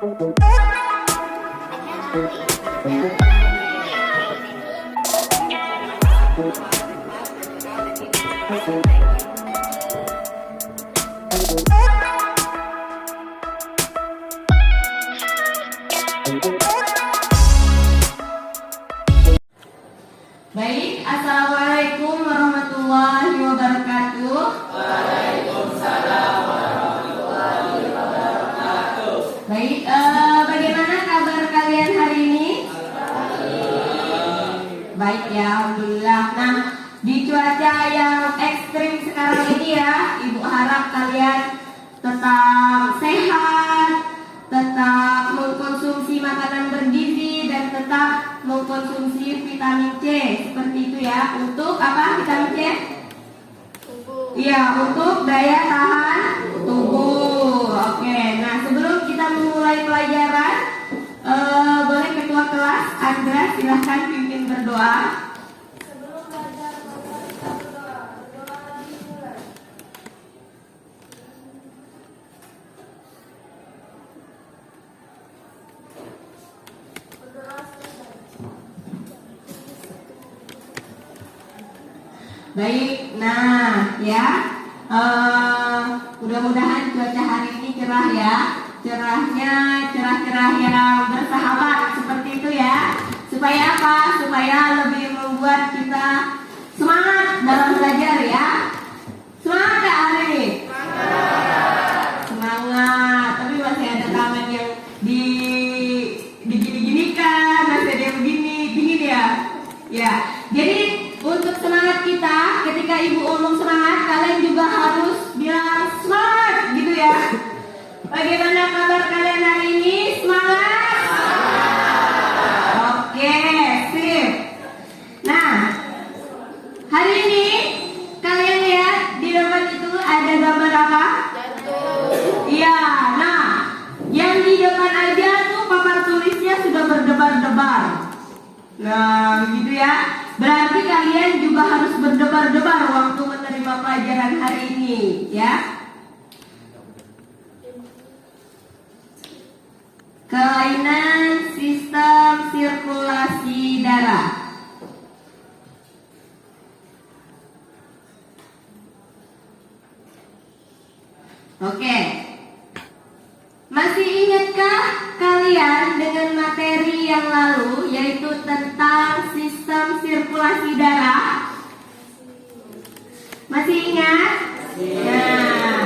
Baik, assalamualaikum warahmatullahi wabarakatuh. Waalaikumsalam warahmatullahi wabarakatuh. Baik, bagaimana kabar kalian hari ini? Baik ya, alhamdulillah. Nah, di cuaca yang ekstrim sekarang ini ya, Ibu harap kalian tetap sehat, tetap mengkonsumsi makanan bergizi dan tetap mengkonsumsi vitamin C seperti itu ya. Untuk apa vitamin C? Tubuh. Iya, untuk daya tahan tubuh. Oke, nah sebelum kita memulai pelajaran, boleh ketua kelas Andra silahkan pimpin berdoa. Sebelum belajar maka kita berdoa. Berdoa dimulai. Berdoa selesai. Baik, nah ya, mudah-mudahan cuaca hari ini cerah ya, cerah-cerah yang bersahabat seperti itu ya. Supaya apa? Supaya lebih membuat kita semangat dalam belajar ya. Semangat gak hari ini? Semangat. Tapi masih ada tangan yang digini-ginikan, masih ada yang begini, dingin ya. Ya, jadi untuk semangat kita, ketika ibu ngomong semangat, kalian juga harus bilang semangat gitu ya. Bagaimana kabar kalian hari ini? Semangat? Oke, sip. Nah, hari ini kalian lihat di depan itu ada gambar apa? Jantung. Iya, nah yang di depan aja tuh papan tulisnya sudah berdebar-debar. Nah, begitu ya. Berarti kalian juga harus berdebar-debar waktu menerima pelajaran hari ini, ya. Kelainan sistem sirkulasi darah. Oke. Masih ingatkah kalian dengan materi yang lalu, yaitu tentang sistem sirkulasi darah? Masih ingat? Nah,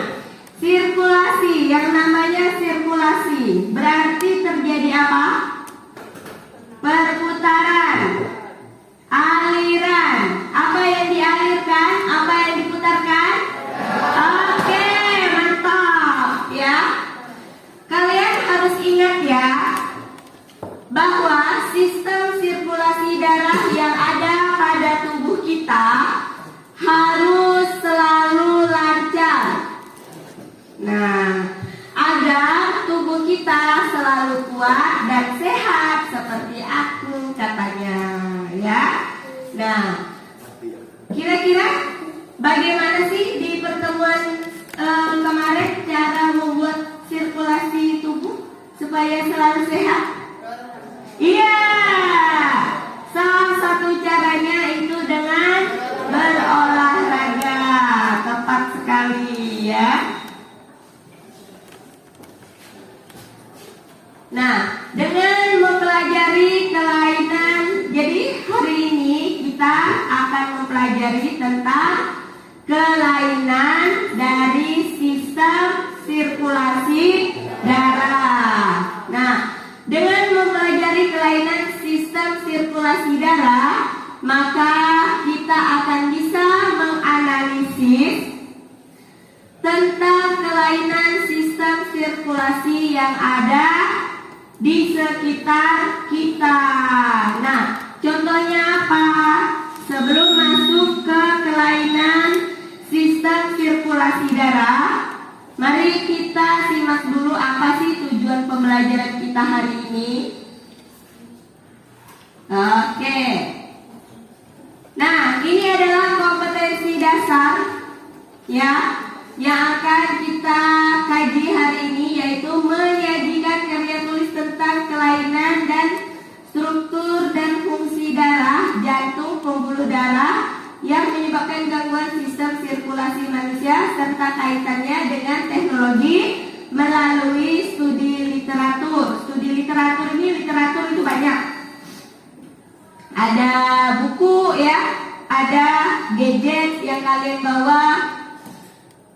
sirkulasi, yang namanya sirkulasi berarti terjadi apa? Perputaran, aliran. Apa yang dialirkan? Apa yang diputarkan? Oke, mantap ya. Kalian harus ingat ya, bahwa sistem sirkulasi darah yang ada pada tubuh kita harus selalu lancar. Nah, agar tubuh kita selalu kuat dan sehat seperti aku katanya, ya. Nah, kira-kira bagaimana sih di pertemuan kemarin cara membuat sirkulasi tubuh supaya selalu sehat? Iya, salah satu caranya itu dengan berolahraga. Tepat sekali ya. Nah, dengan mempelajari kelainan, jadi hari ini kita akan mempelajari tentang kelainan dari sistem sirkulasi darah. Nah, dengan mempelajari kelainan sistem sirkulasi darah, maka kita akan bisa menganalisis tentang kelainan sistem sirkulasi yang ada di sekitar kita. Nah, contohnya apa? Sebelum masuk ke kelainan sistem sirkulasi darah, mari kita simak dulu apa sih tujuan pembelajaran kita hari ini. Oke. Nah, ini adalah kompetensi dasar ya yang akan kita kaji hari ini, yaitu menyajikan karya tulis darah, jantung, pembuluh darah yang menyebabkan gangguan sistem sirkulasi manusia serta kaitannya dengan teknologi melalui studi literatur. Studi literatur ini itu banyak. Ada buku ya, ada gadget yang kalian bawa.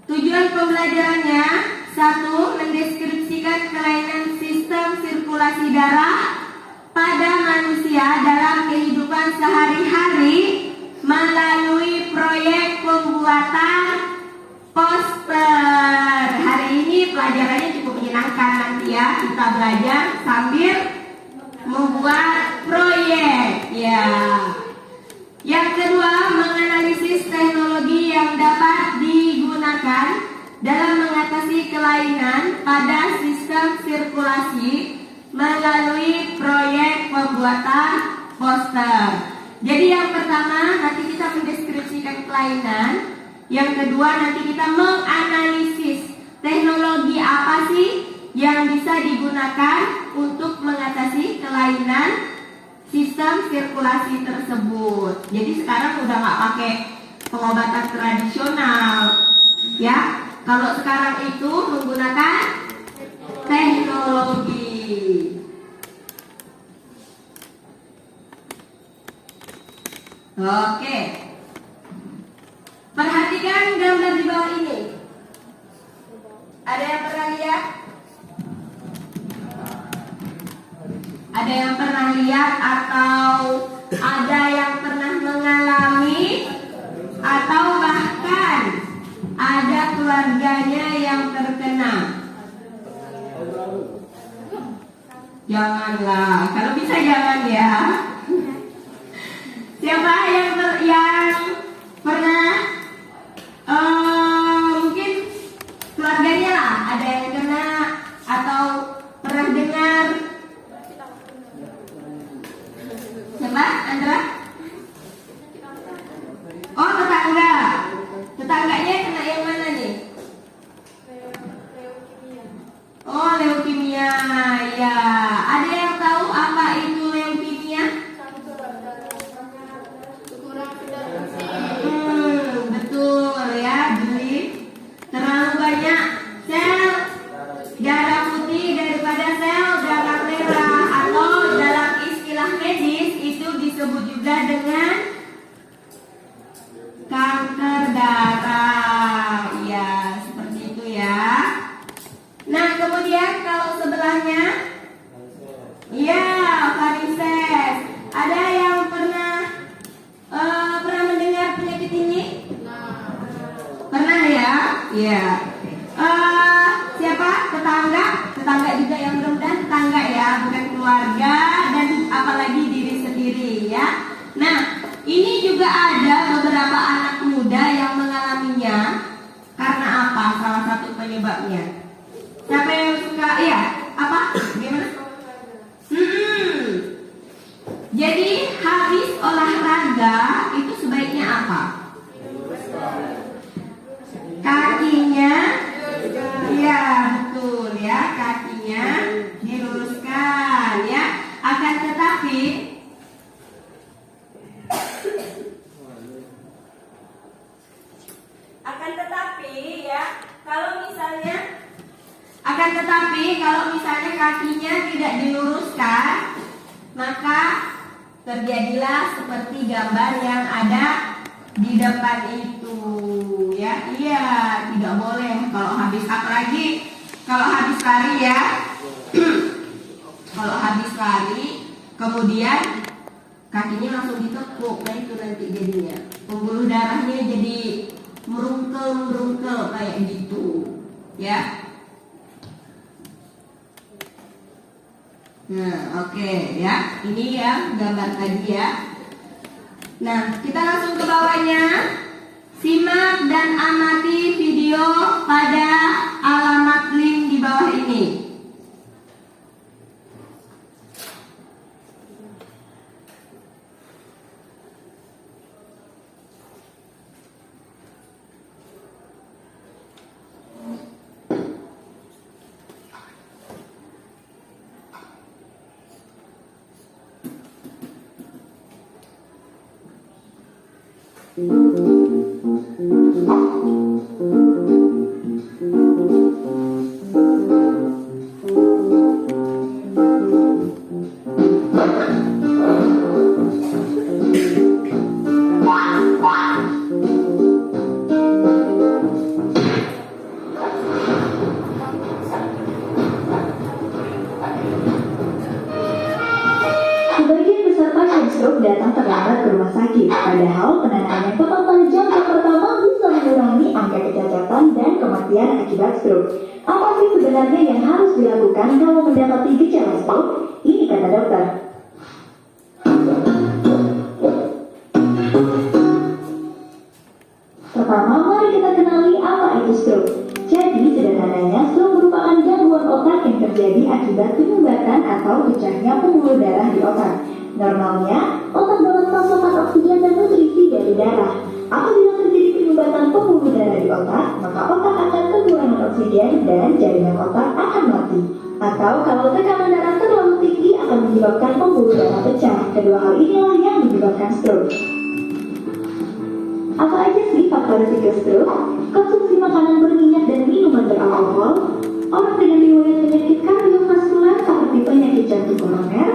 Tujuan pembelajarannya, satu, mendeskripsikan kelainan sistem sirkulasi darah pada manusia dalam kehidupan sehari-hari melalui proyek pembuatan poster. Hari ini pelajarannya cukup menyenangkan, nanti ya kita belajar sambil membuat proyek ya. Yang kedua, menganalisis teknologi yang dapat digunakan dalam mengatasi kelainan pada sistem sirkulasi melalui proyek pembuatan poster. Jadi yang pertama nanti kita mendeskripsikan kelainan, yang kedua nanti kita menganalisis teknologi apa sih yang bisa digunakan untuk mengatasi kelainan sistem sirkulasi tersebut. Jadi sekarang udah nggak pakai pengobatan tradisional, ya. Kalau sekarang itu menggunakan teknologi. Oke. Perhatikan gambar di bawah ini. Ada yang pernah lihat? Ada yang pernah lihat atau ada yang pernah mengalami atau bahkan ada keluarganya yang terkena? Janganlah, kalau bisa jangan ya. Siapa yang pernah mungkin keluarganya lah ada yang kena atau pernah dengar? Siapa? Andra? Oh, tetangga. Tetangganya kena yang mana nih? Oh, leukemia. Ya, ada yang tahu apa itu leukemia? Betul ya, Juli. Terlalu banyak sel darah putih daripada sel darah merah, atau dalam istilah medis itu disebut juga dengan kanker darah. Ya, seperti itu ya. Nah, kemudian kalau sebelahnya, ya, varises. Ada yang pernah mendengar penyakit ini? Pernah ya? Ya. Siapa? Tetangga? Tetangga juga yang mudah-mudahan tetangga ya, bukan keluarga dan apalagi diri sendiri ya. Nah, ini juga ada beberapa anak muda yang mengalaminya. Karena apa? Salah satu penyebabnya. Siapa yang suka? Iya. Apa? Gimana? Jadi habis olahraga itu sebaiknya apa? Kakinya, ya betul ya, kakinya diluruskan ya. Akan tetapi kalau misalnya kakinya tidak diluruskan, maka terjadilah seperti gambar yang ada di depan itu ya. Iya, tidak boleh kalau habis, apalagi kalau habis lari ya. Kalau habis lari kemudian kakinya langsung ditekuk, nah itu nanti jadinya pembuluh darahnya jadi merungkel kayak gitu ya. Nah, oke ya. Ini ya gambar tadi ya. Nah, kita langsung ke bawahnya. Simak dan amati video pada alamat link di bawah ini. Sebagian besar pasien stroke datang terlambat ke rumah sakit, padahal penanganan tepat pada jangka pertama bisa mengurangi angka kecacatan dan kematian akibat stroke. Apa sih sebenarnya yang harus dilakukan kalau mendapati gejala stroke? Ini kata dokter. Pertama, mari kita kenali apa itu stroke. Jadi, sederhananya, stroke merupakan gangguan otak yang terjadi akibat penyumbatan atau pecahnya pembuluh darah di otak. Normalnya, otak dapat pasokan oksigen dan nutrisi dari darah. Apabila terjadi penyumbatan pembuluh darah di otak, maka otak akan kekurangan oksigen dan jaringan otak akan mati. Atau kalau tekanan darah terlalu tinggi akan menyebabkan pembuluh darah pecah. Kedua hal inilah yang menyebabkan stroke. Apa aja sih faktor risiko stroke? Konsumsi makanan berminyak dan minuman beralkohol, orang dengan riwayat penyakit kardiovaskular seperti penyakit jantung koroner,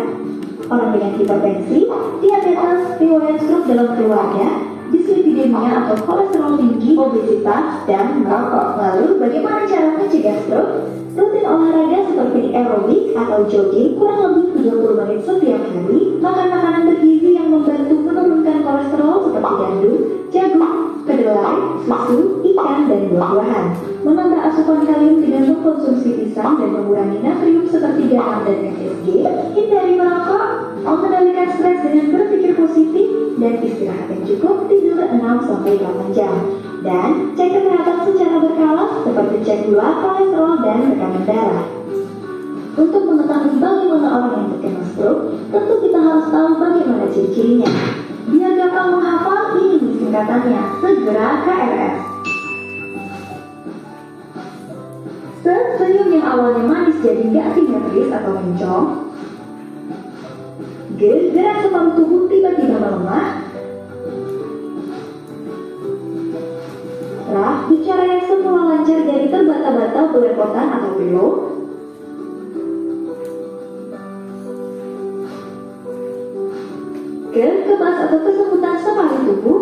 orang dengan hipertensi, diabetes, riwayat stroke dalam keluarga, dislipidemia atau kolesterol tinggi, obesitas, dan merokok. Lalu bagaimana cara mencegah stroke? Rutin olahraga seperti aerobik atau jogging kurang lebih 30 menit setiap hari, makan makanan bergizi yang membantu menurunkan kolesterol seperti gandum, jagung, kedelai, susu, ikan, dan buah-buahan. Menambah asupan kalium dengan mengkonsumsi pisang dan mengurangi natrium seperti garam dan MSG, hindari merokok, mengendalikan stres dengan berpikir positif, dan istirahat yang cukup, tidur 6-8 jam. Dan cek kesehatan secara berkala seperti cek gula, kolesterol, dan tekanan darah. Untuk mengetahui bagaimana orang yang terkena stroke, tentu kita harus tahu bagaimana ciri-cirinya. Biar gampang menghafal, ini singkatannya, segera KRS. Senyum yang awalnya manis jadi nggak simetris atau mencong. G. Gerak separuh tubuh tiba-tiba melemah. Rah. Bicara yang semula lancar jadi terbata-bata belepotan atau pillow. Ke. Kebas atau kesemutan separuh tubuh.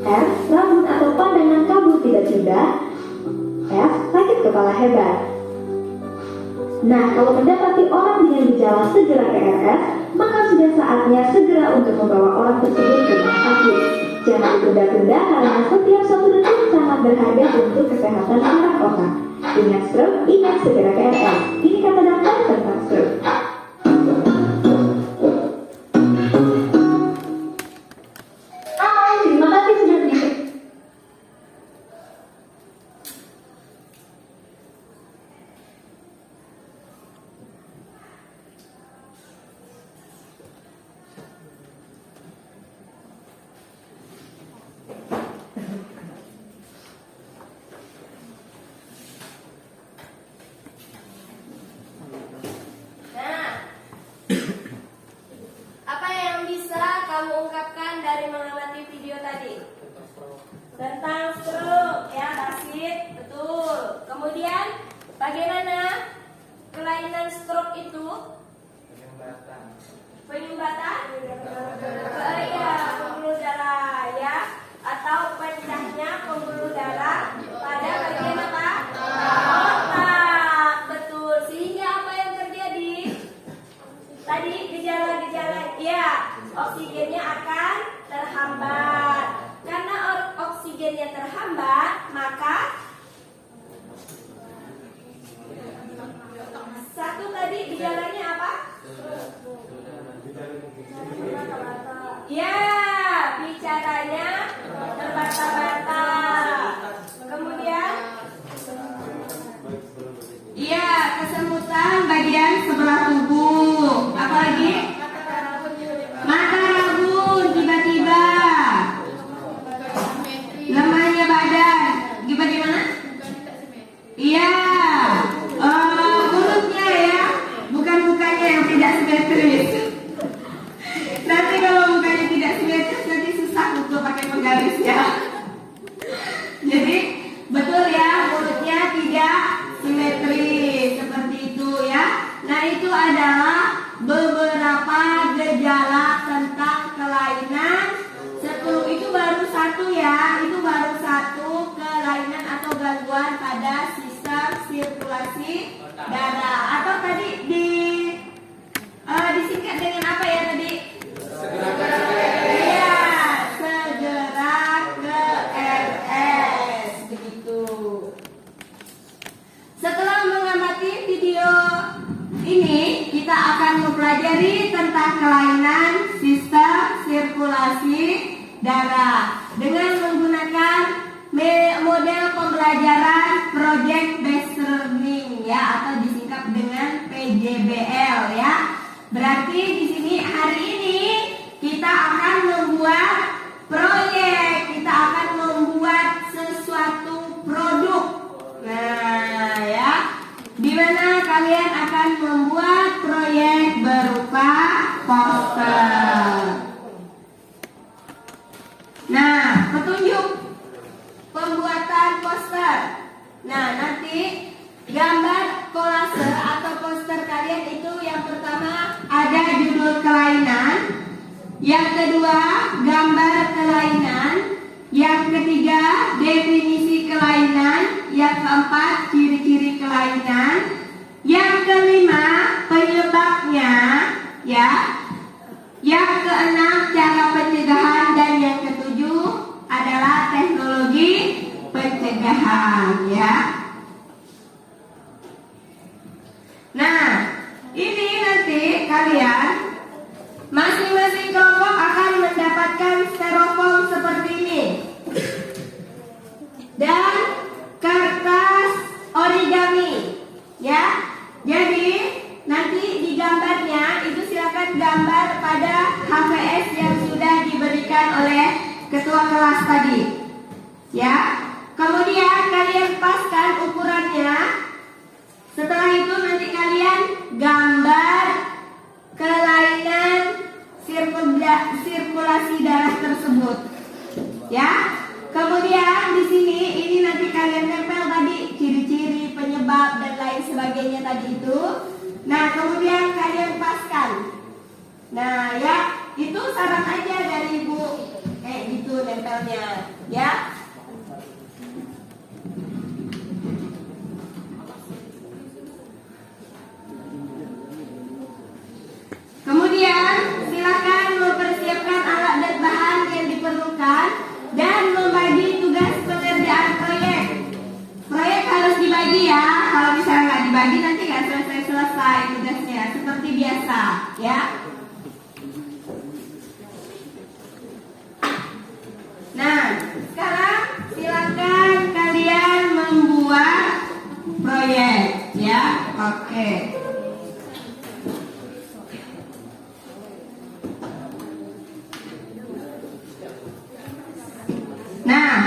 R. Rambut atau pandangan kabur tiba-tiba. F. Sakit kepala hebat. Nah, kalau mendapati orang dengan gejala segera KRS, maka sudah saatnya segera untuk membawa orang tersebut ke rumah sakit. Jangan ditunda-tunda karena setiap 1 detik sangat berharga untuk kesehatan saraf otak. Ingat stroke, ingat segera KRS. Ini kata dokter tentang stroke. Terima kasih sudah diklik. Apa yang bisa kamu ungkapkan dari mengamati video tadi? Tentang stroke, ya Basit, betul. Kemudian, bagaimana kelainan stroke itu? Penyumbatan? Iya, pembuluh darah, ya. Atau pecahnya pembuluh darah pada bagian apa? Otak, betul. Sehingga apa yang terjadi? Tadi gejala-gejala, ya, oksigennya akan terhambat. Karena oksigennya terhambat, maka satu tadi gejalanya apa? Ya, bicaranya terbata-bata. Kemudian, Iya, kesemutan bagian sebelah tubuh. Apalagi? Mata rabun tiba-tiba. Lemahnya badan. Bagaimana? Iya. Mulutnya ya, bukan mukanya yang tidak simetris. Nanti kalau mukanya tidak simetris nanti susah untuk pakai penggarisnya. pada sistem sirkulasi darah. Atau tadi disingkat dengan apa ya tadi? Iya, segera ke RS begitu. Setelah mengamati video ini, kita akan mempelajari tentang kelainan sistem sirkulasi darah dengan menggunakan model pembelajaran Project Based Learning ya, atau disingkat dengan PJBL ya. Berarti di sini hari ini kita akan membuat proyek, kita akan membuat sesuatu produk. Nah ya, di mana kalian akan membuat proyek berupa poster. Nah, petunjuk pembuatan poster. Nah, nanti gambar kolase atau poster kalian itu yang pertama ada judul kelainan, yang kedua gambar kelainan, yang ketiga definisi kelainan, yang keempat ciri-ciri kelainan, yang kelima penyebabnya ya, yang keenam cara pencegahan, dan yang ketujuh adalah teknologi pencegahan ya. Nah, ini nanti kalian masing-masing kelompok akan mendapatkan styrofoam seperti ini dan kertas origami ya. Jadi nanti di gambarnya itu silakan gambar pada HVS yang sudah diberikan oleh ketua kelas tadi ya. Kemudian kalian paskan ukurannya. Setelah itu nanti kalian gambar kelainan sirkulasi darah tersebut ya. Kemudian di sini ini nanti kalian tempel tadi ciri-ciri, penyebab dan lain sebagainya tadi itu. Nah, kemudian kalian paskan. Nah, ya, itu saran aja dari Ibu. Gitu nempelnya, ya. Kemudian silakan mempersiapkan alat dan bahan yang diperlukan dan membagi tugas pengerjaan proyek. Proyek harus dibagi ya. Kalau misalnya nggak dibagi nanti nggak selesai tugasnya seperti biasa ya. Nah, sekarang silakan kalian membuat proyek ya. Oke. Nah,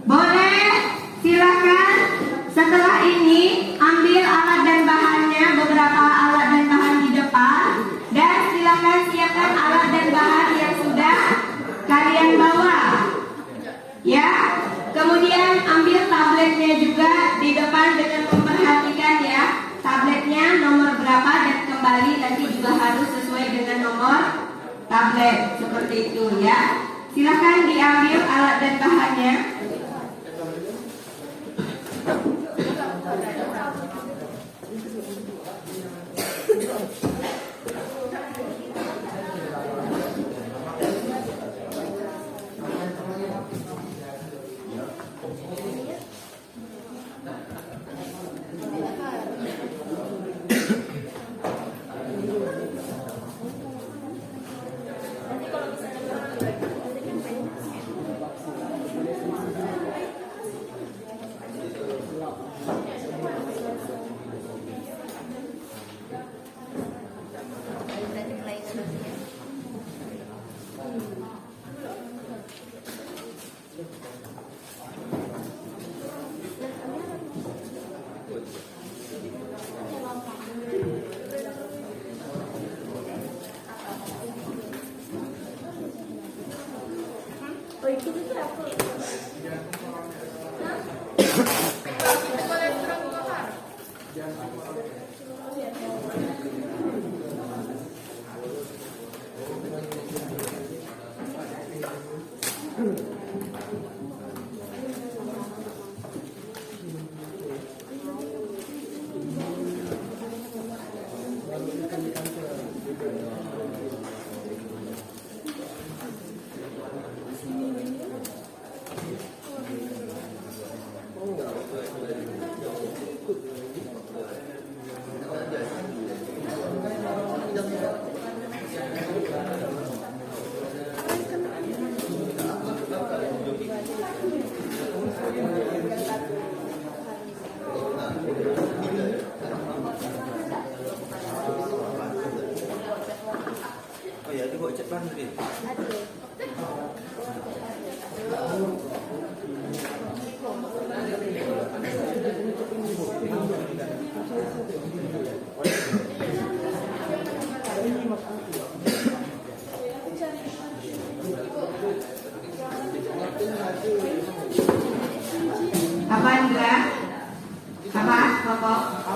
boleh silakan setelah ini ambil alat dan bahannya, beberapa alat dan bahan di depan, dan silakan siapkan alat dan bahan yang sudah kalian bawa. Ya, kemudian ambil tabletnya juga di depan dengan memperhatikan ya, tabletnya nomor berapa dan kembali nanti juga harus sesuai dengan nomor tablet seperti itu ya. Silakan diambil alat dan bahannya.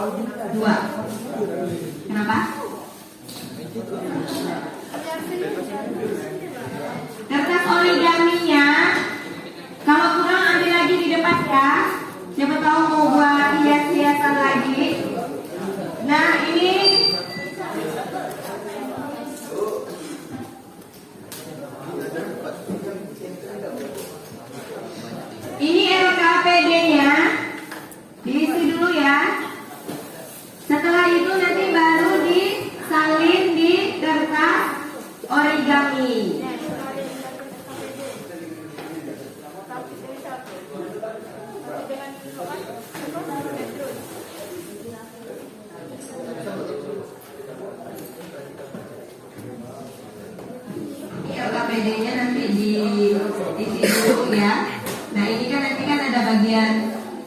2. Kenapa? Kertas origaminya kalau kurang ambil lagi di depan ya. Siapa tahu mau buat hias-hiasan lagi. Nah ini LKPD-nya diisi dulu ya. Setelah itu nanti baru disalin di kertas origami. LKPD-nya nanti diisi dulu ya. Nah ini kan nanti kan ada bagian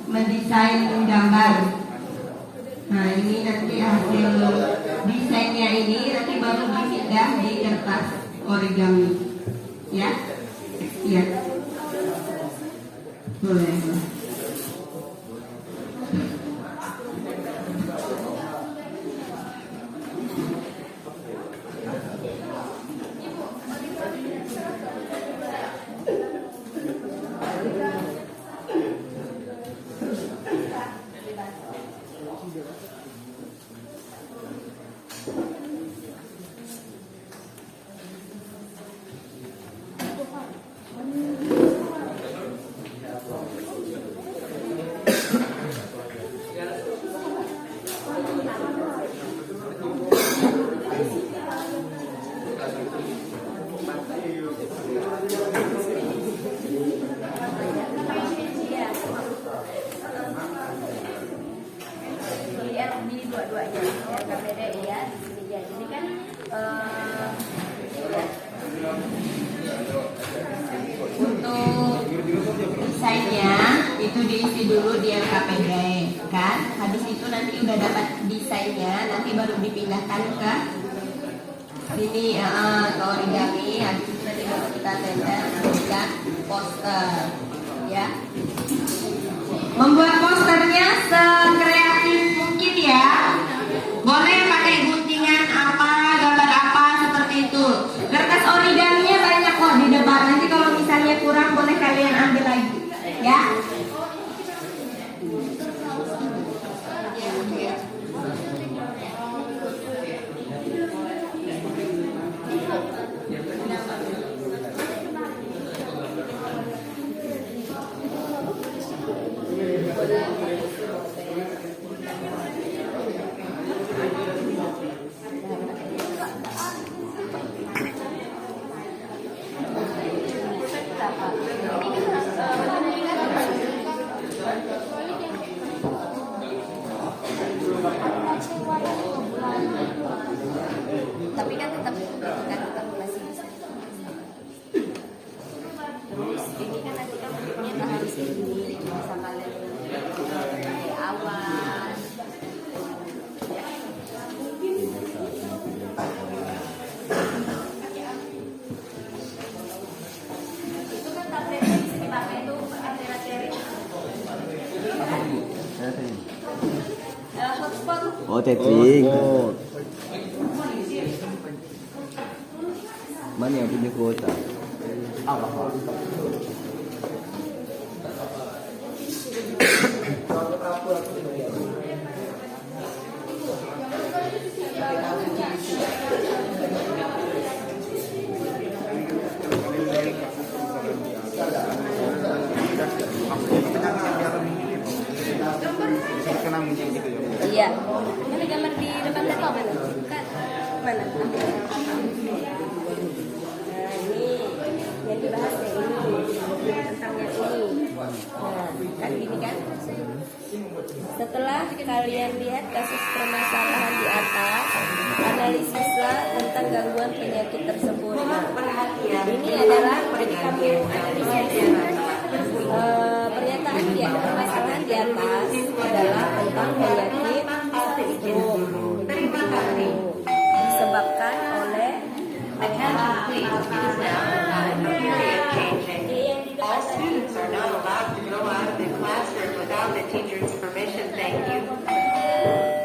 mendesain gambar. Nah ini nanti hasil desainnya ini nanti baru dipindah di kertas origami. Ya, iya. Boleh. Di dua-duanya LKPD ya di sini ya. Ini kan Untuk desainnya itu diisi dulu di LKPD kan. Habis itu nanti udah dapat desainnya, nanti baru dipindahkan ke sini ke origami. Habis itu nanti baru kita tempel dan poster ya. Membuat posternya sekreatif mungkin ya. Boleh pakai guntingan apa, gambar apa seperti itu. Kertas origaminya banyak kok di depan. Nanti kalau misalnya kurang boleh kalian ambil lagi, ya. tapi kan tetap masih bisa. Terus ini kan nanti kan bentuknya tak harus ini bisa kalian pakai awan. Itu kan tabletnya bisa dipakai tuh materi-materi. Hotspot. Oh, tethering. Mana yang punya kuota? Iya. Mana gambar di depan laptop mana? Kan mana? Nah, ini yang dibahas ya ini tentang yang ini. Nah, kan gini kan? Setelah kalian lihat kasus permasalahan di atas, analisislah tentang gangguan penyakit tersebut. Nah, ini adalah pernyataan di atas permasalahan di atas adalah tentang penyakit stroke disebabkan oleh All students are not allowed to go out of the classroom without the teacher's permission. Thank you.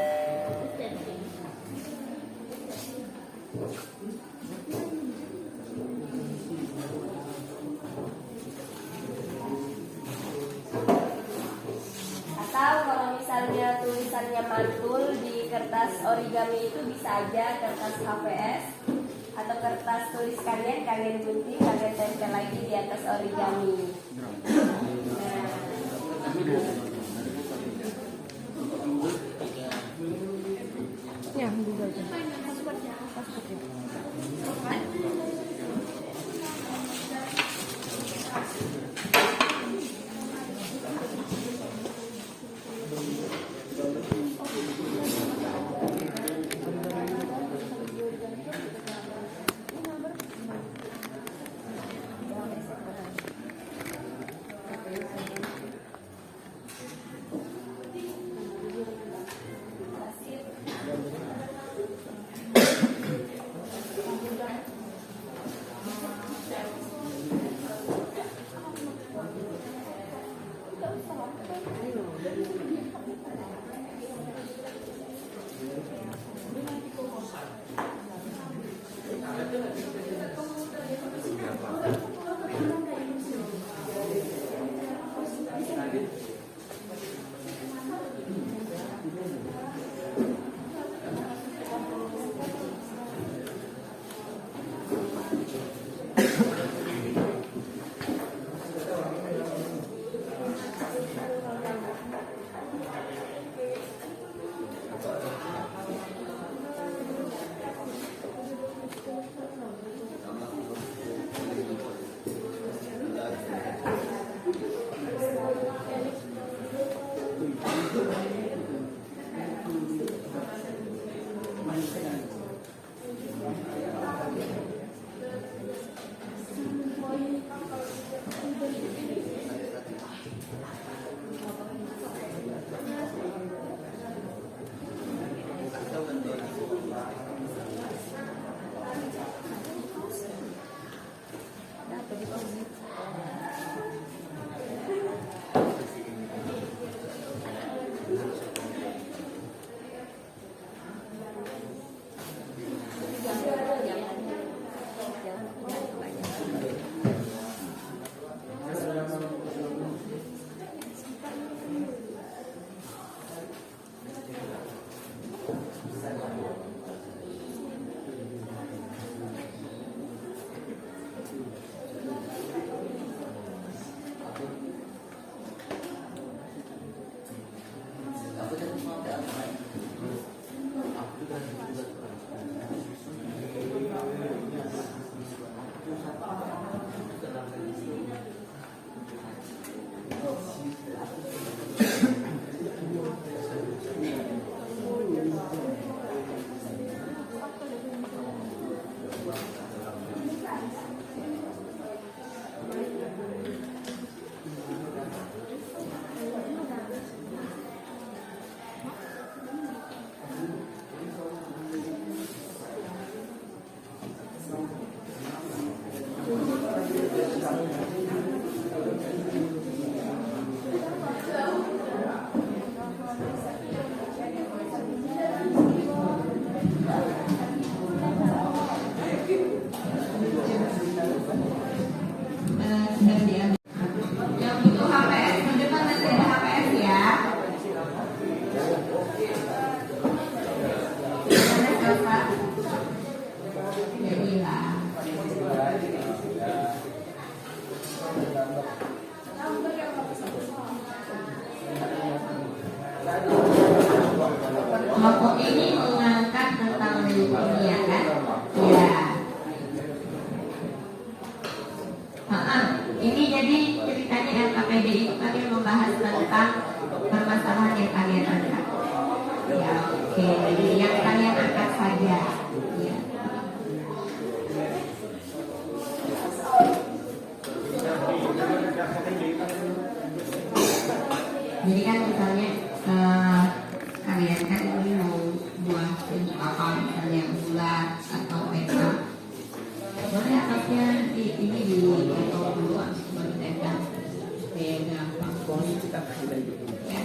misalnya tulisannya mantul di kertas origami itu bisa aja kertas HVS atau kertas tuliskannya kalian gunting, kalian tempel lagi di atas origami. Kelompok ini mengangkat tentang leukemia kan? Ya. Ini jadi ceritanya LKPD itu kalian membahas tentang permasalahan yang kalian angkat. Ya, oke. Yang kalian angkat saja. Ya. Jadi kan misalnya kalian kan ini mau buat bentuk apa, misalnya bulat atau peta, boleh atasnya ini dipotong dulu baru tempel supaya gampang. Ya.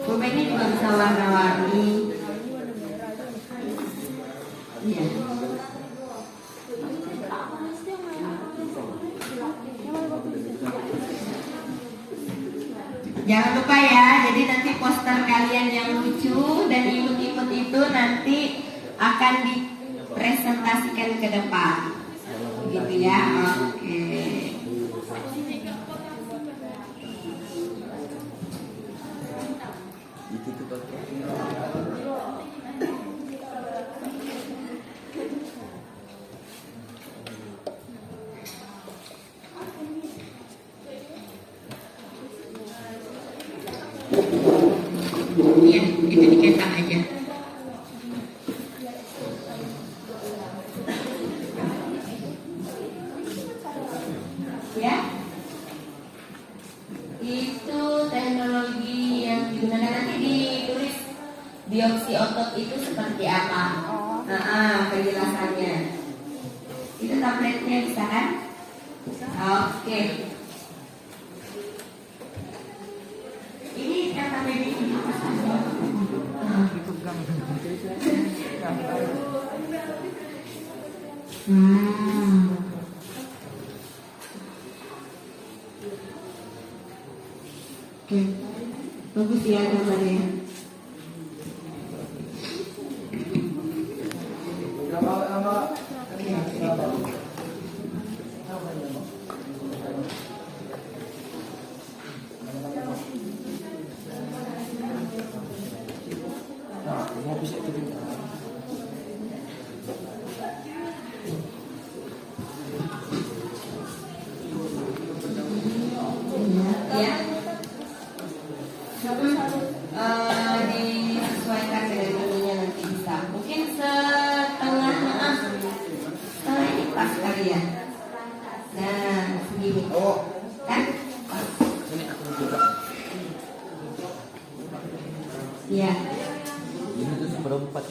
Pulpennya juga bisa warna-warni. Iya. Jangan lupa ya, jadi nanti poster kalian akan dipresentasikan ke depan. Gitu ya. Oke. Iya, itu diketak aja. Ya, itu teknologi yang digunakan, nanti ditulis biopsi otot itu seperti apa. Penjelasannya. Itu tabletnya bisa kan? Oke. Ini kata baby ini apa saja? Oke, bagus ya gambarnya. Ya. Disesuaikan dengan ininya nanti bisa. Mungkin setengah ini pas kali ya. Nah, segini. Kan? Pas. Iya. Ini tuh seperempat.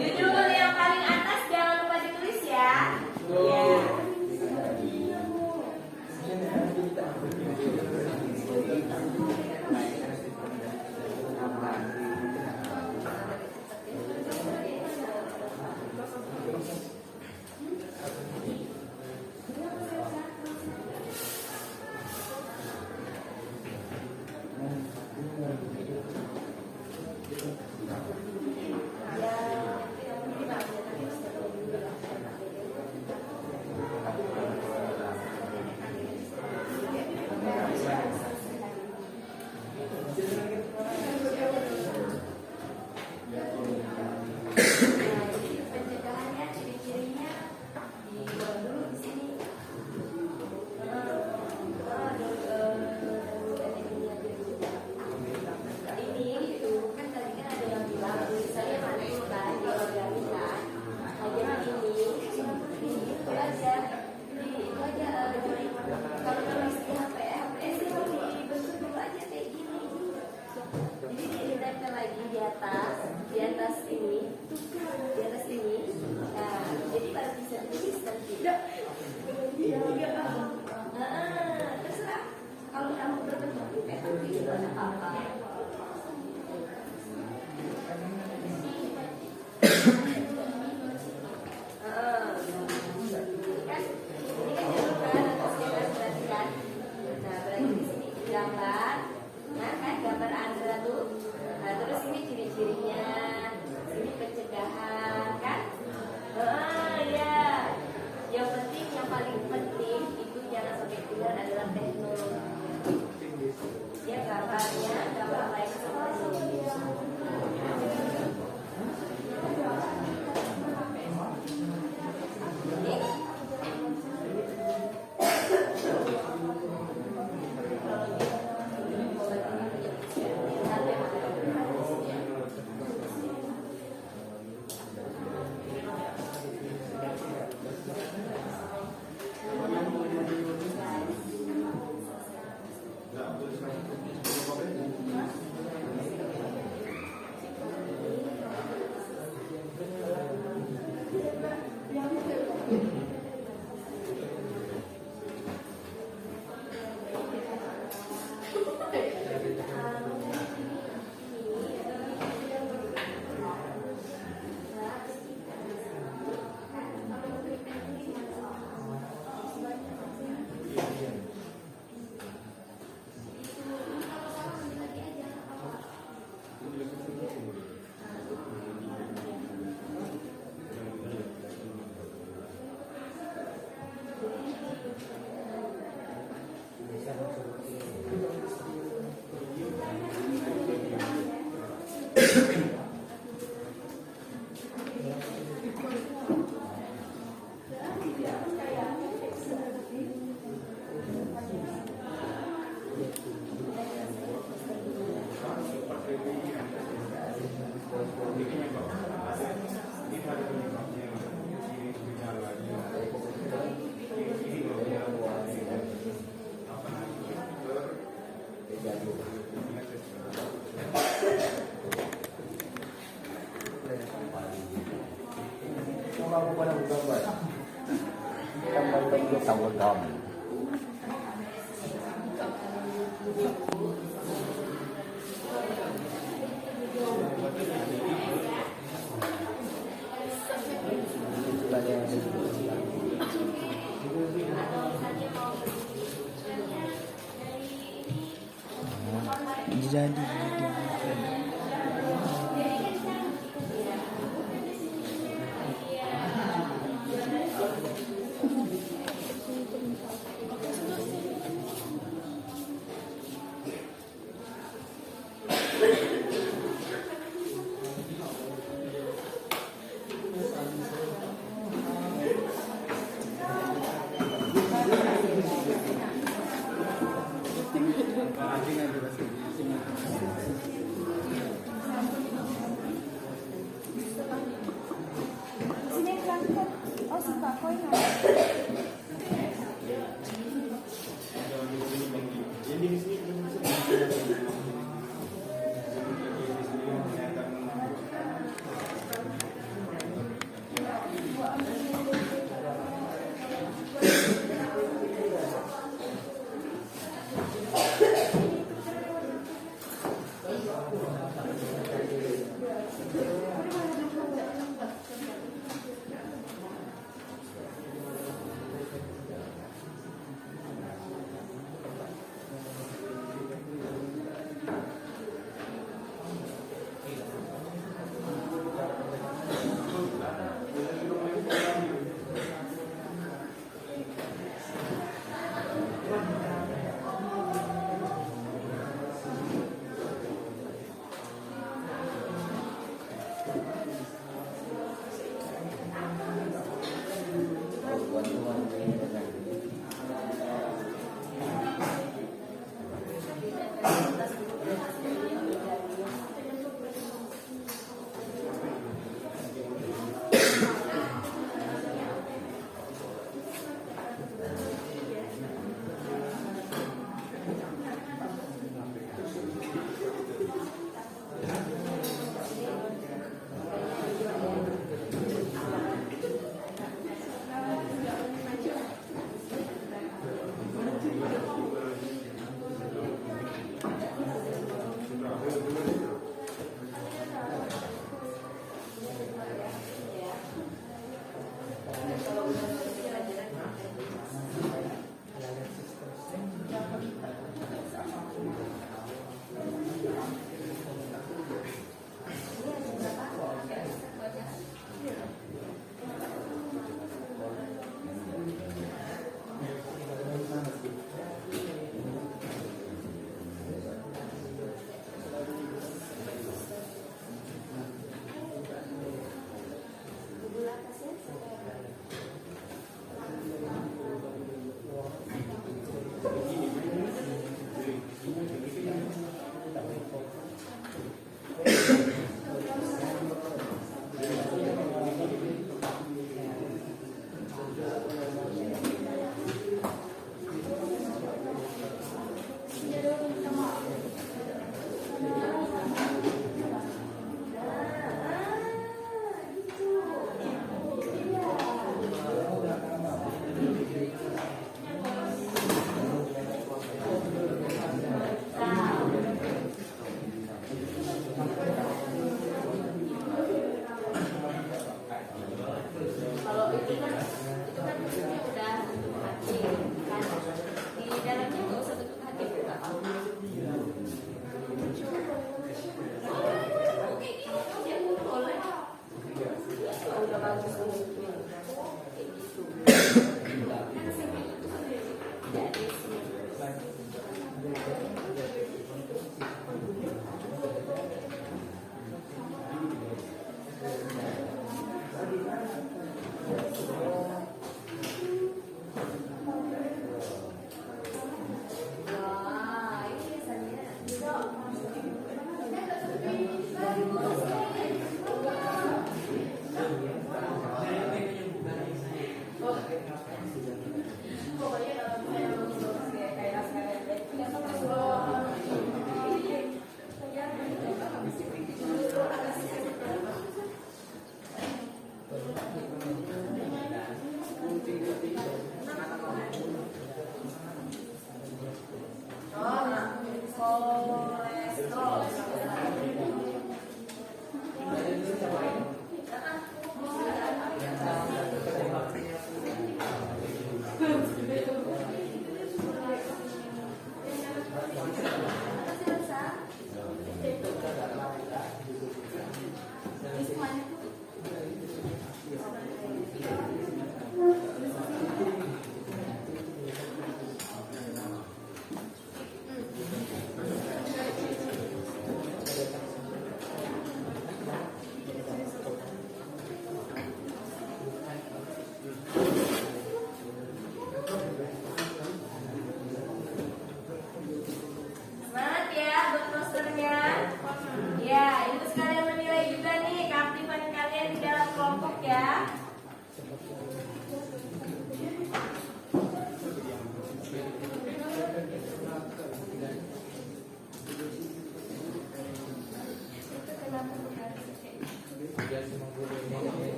Judul yang paling atas jangan lupa ditulis ya. Iya. Pencegahannya, ciri-cirinya di dulu di sini. Ini itu kan tadi kan ada yang bilang misalnya mantul kan di organ kan. Nah, jadi ini itu aja. Itu aja kalau nulis di HPS itu dibentuk dulu aja kayak gini. Jadi ditempel lagi di atas ini, nah jadi baru bisa tulis nanti. Terserah kalau kamu berbentuk petak itu ada apa-apa. Ini kan jalur kan atasnya berarti kan. Nah berarti di sini gambar, nah kan gambar Andra tuh. Nah terus ini ciri-cirinya, ini pencegahan kan. Ya, yang penting, yang paling penting itu jangan sampai keluar adalah teknologi. Ya gambarnya, gambar lain seperti ini. Tawag kami. Jadi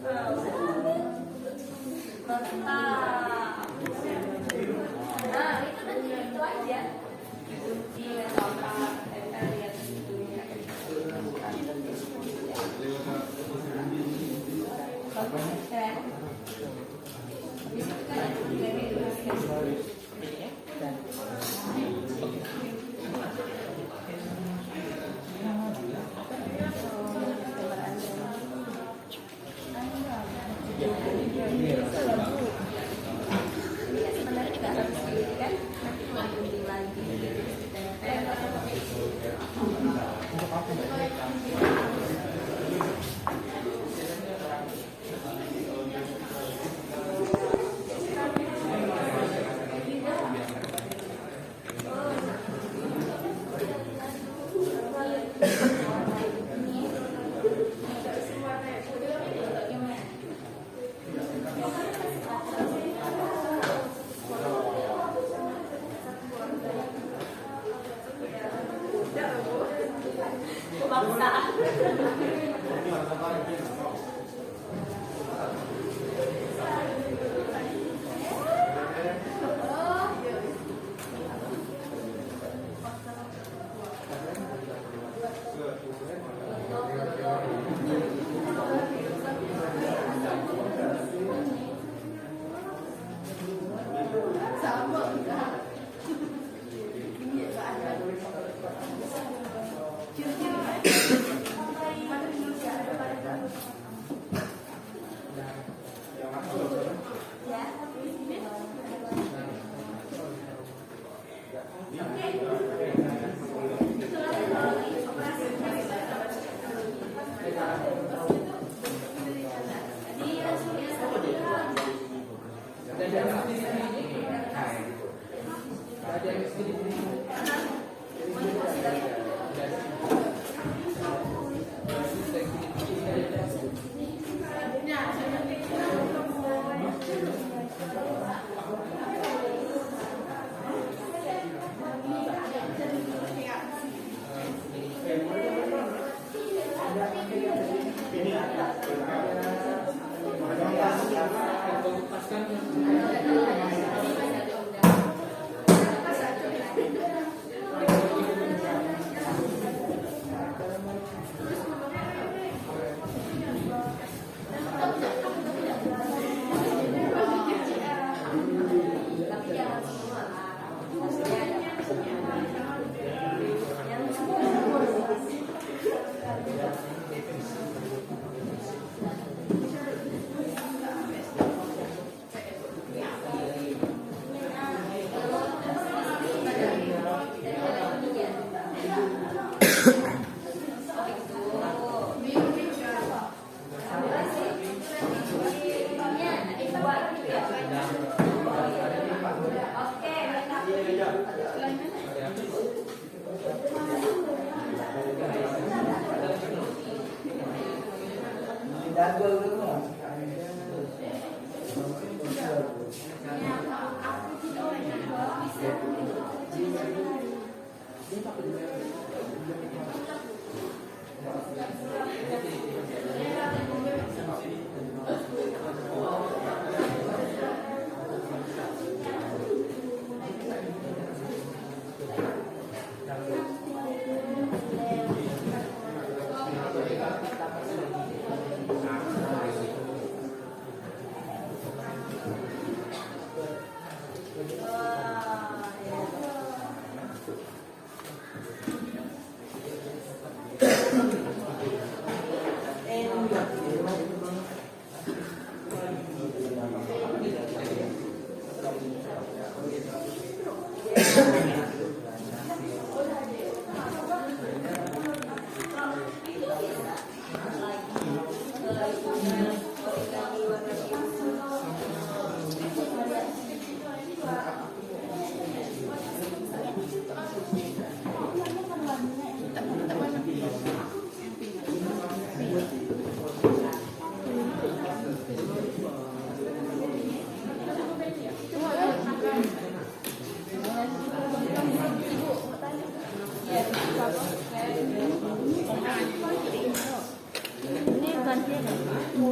Mantap. Nah, itu nanti itu aja. Iya, lihat keren. Bisa kan ada tiga video. Sebenarnya juga harus gitu kan, nanti mau diundi lagi.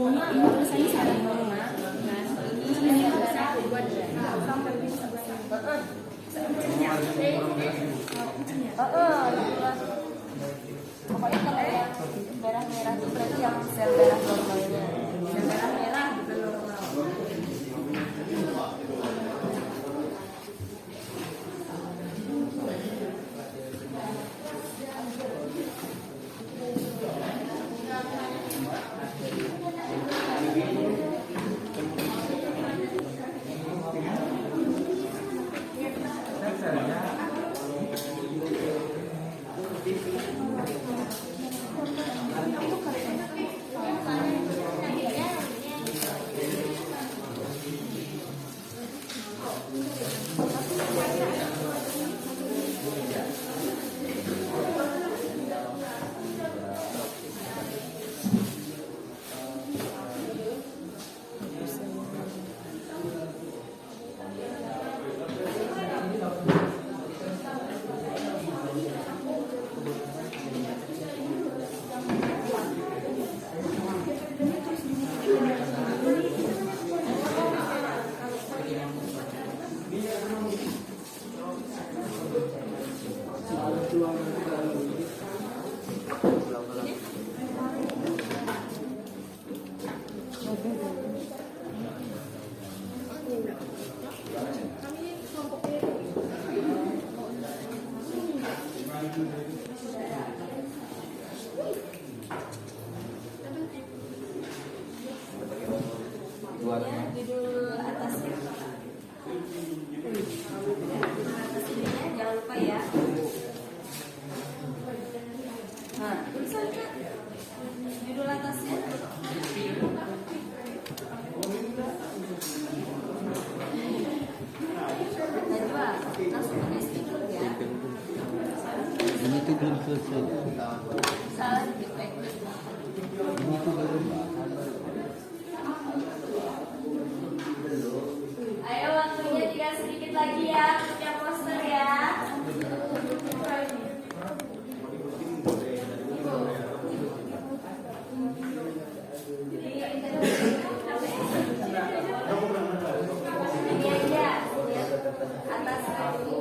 Ini Pokoknya kalau yang merah-merah itu berarti yang sel darah normalnya. Yang merah-merah bukan normal. Judul atasnya atas ininya jangan lupa ya. Nah, tulisan Kak. Judul atasnya Najwa, langsung ke speaker ya. Ini tuh belum selesai. Salah dikit. Ini tuh belum. Ayo waktunya tinggal sedikit lagi ya untuk yang poster ya. Ini aja ya. Atas lagi.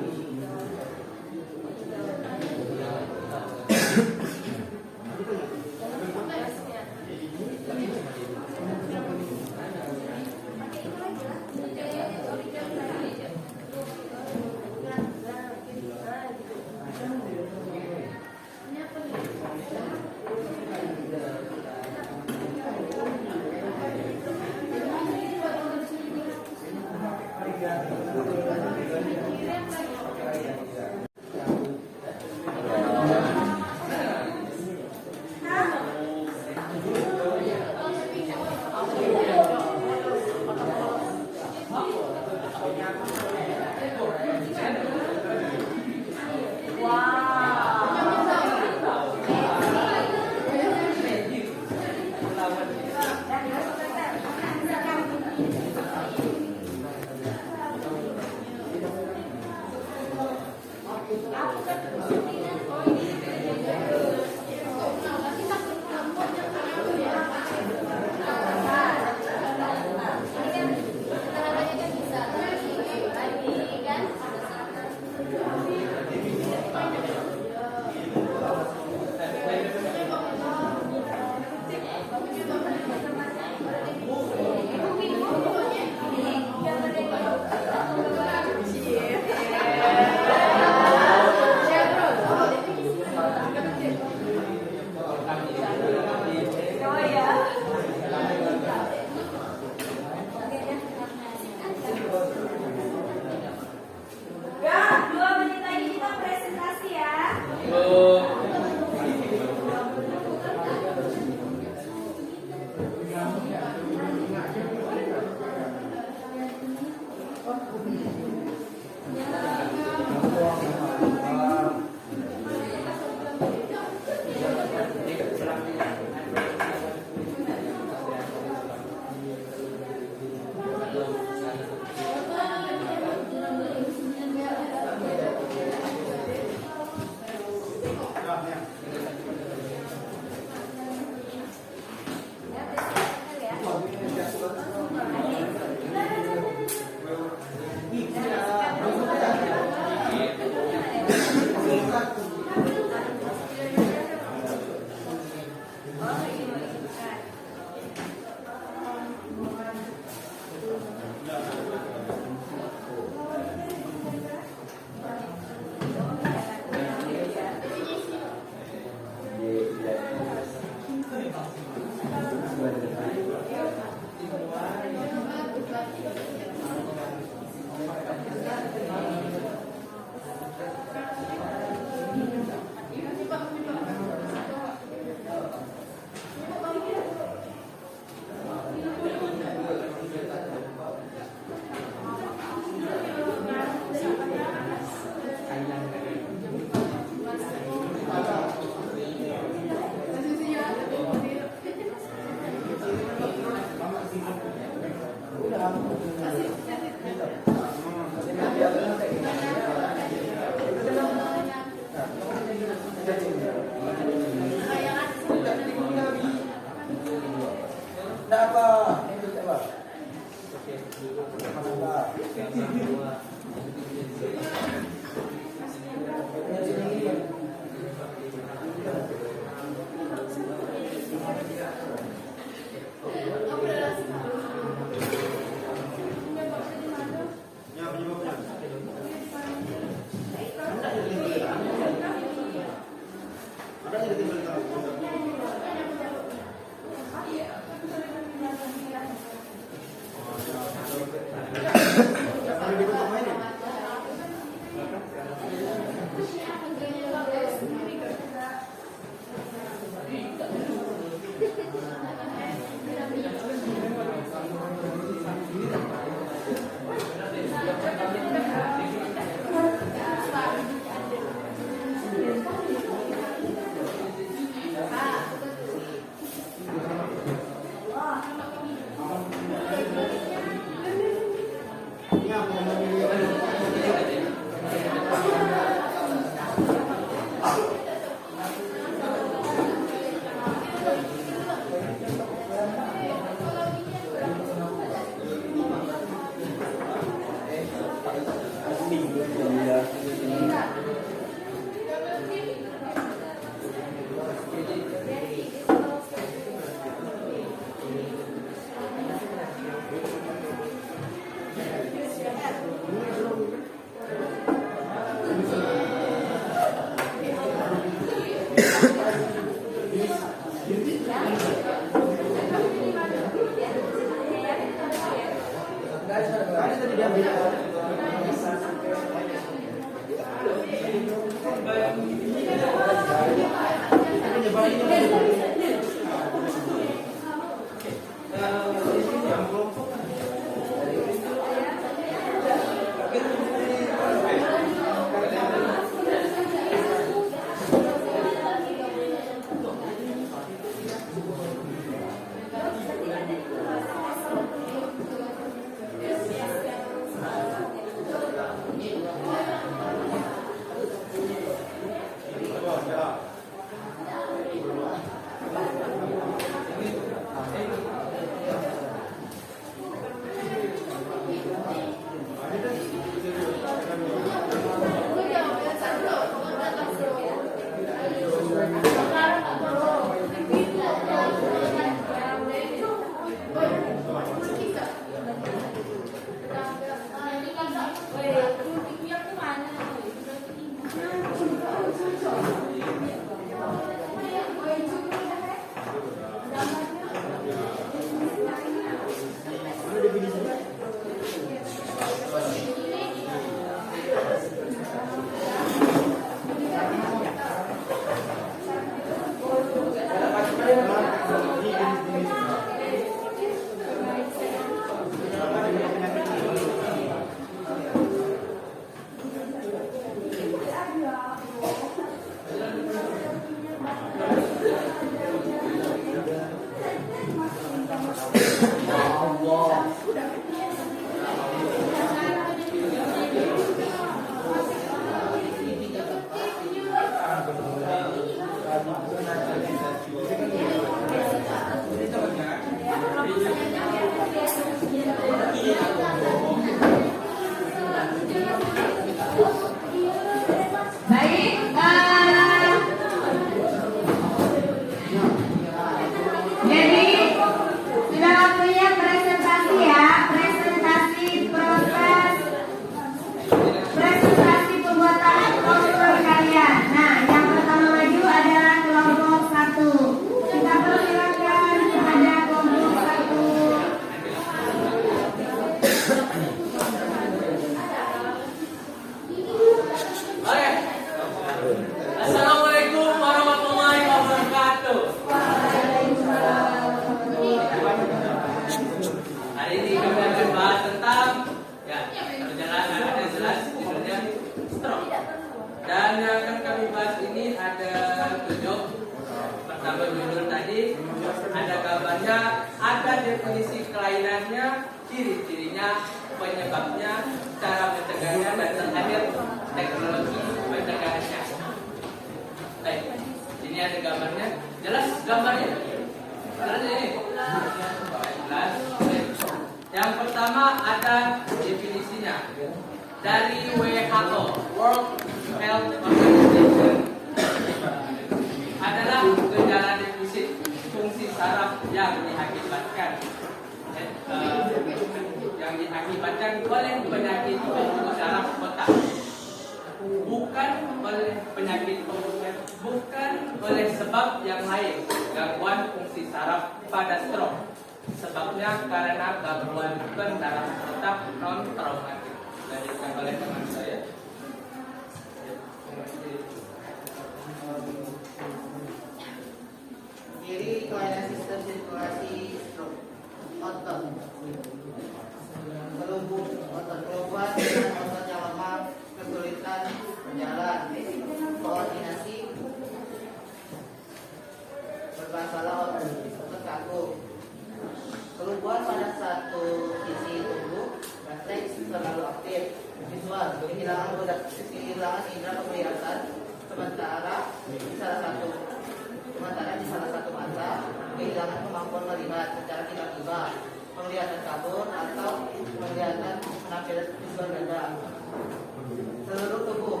seluruh tubuh,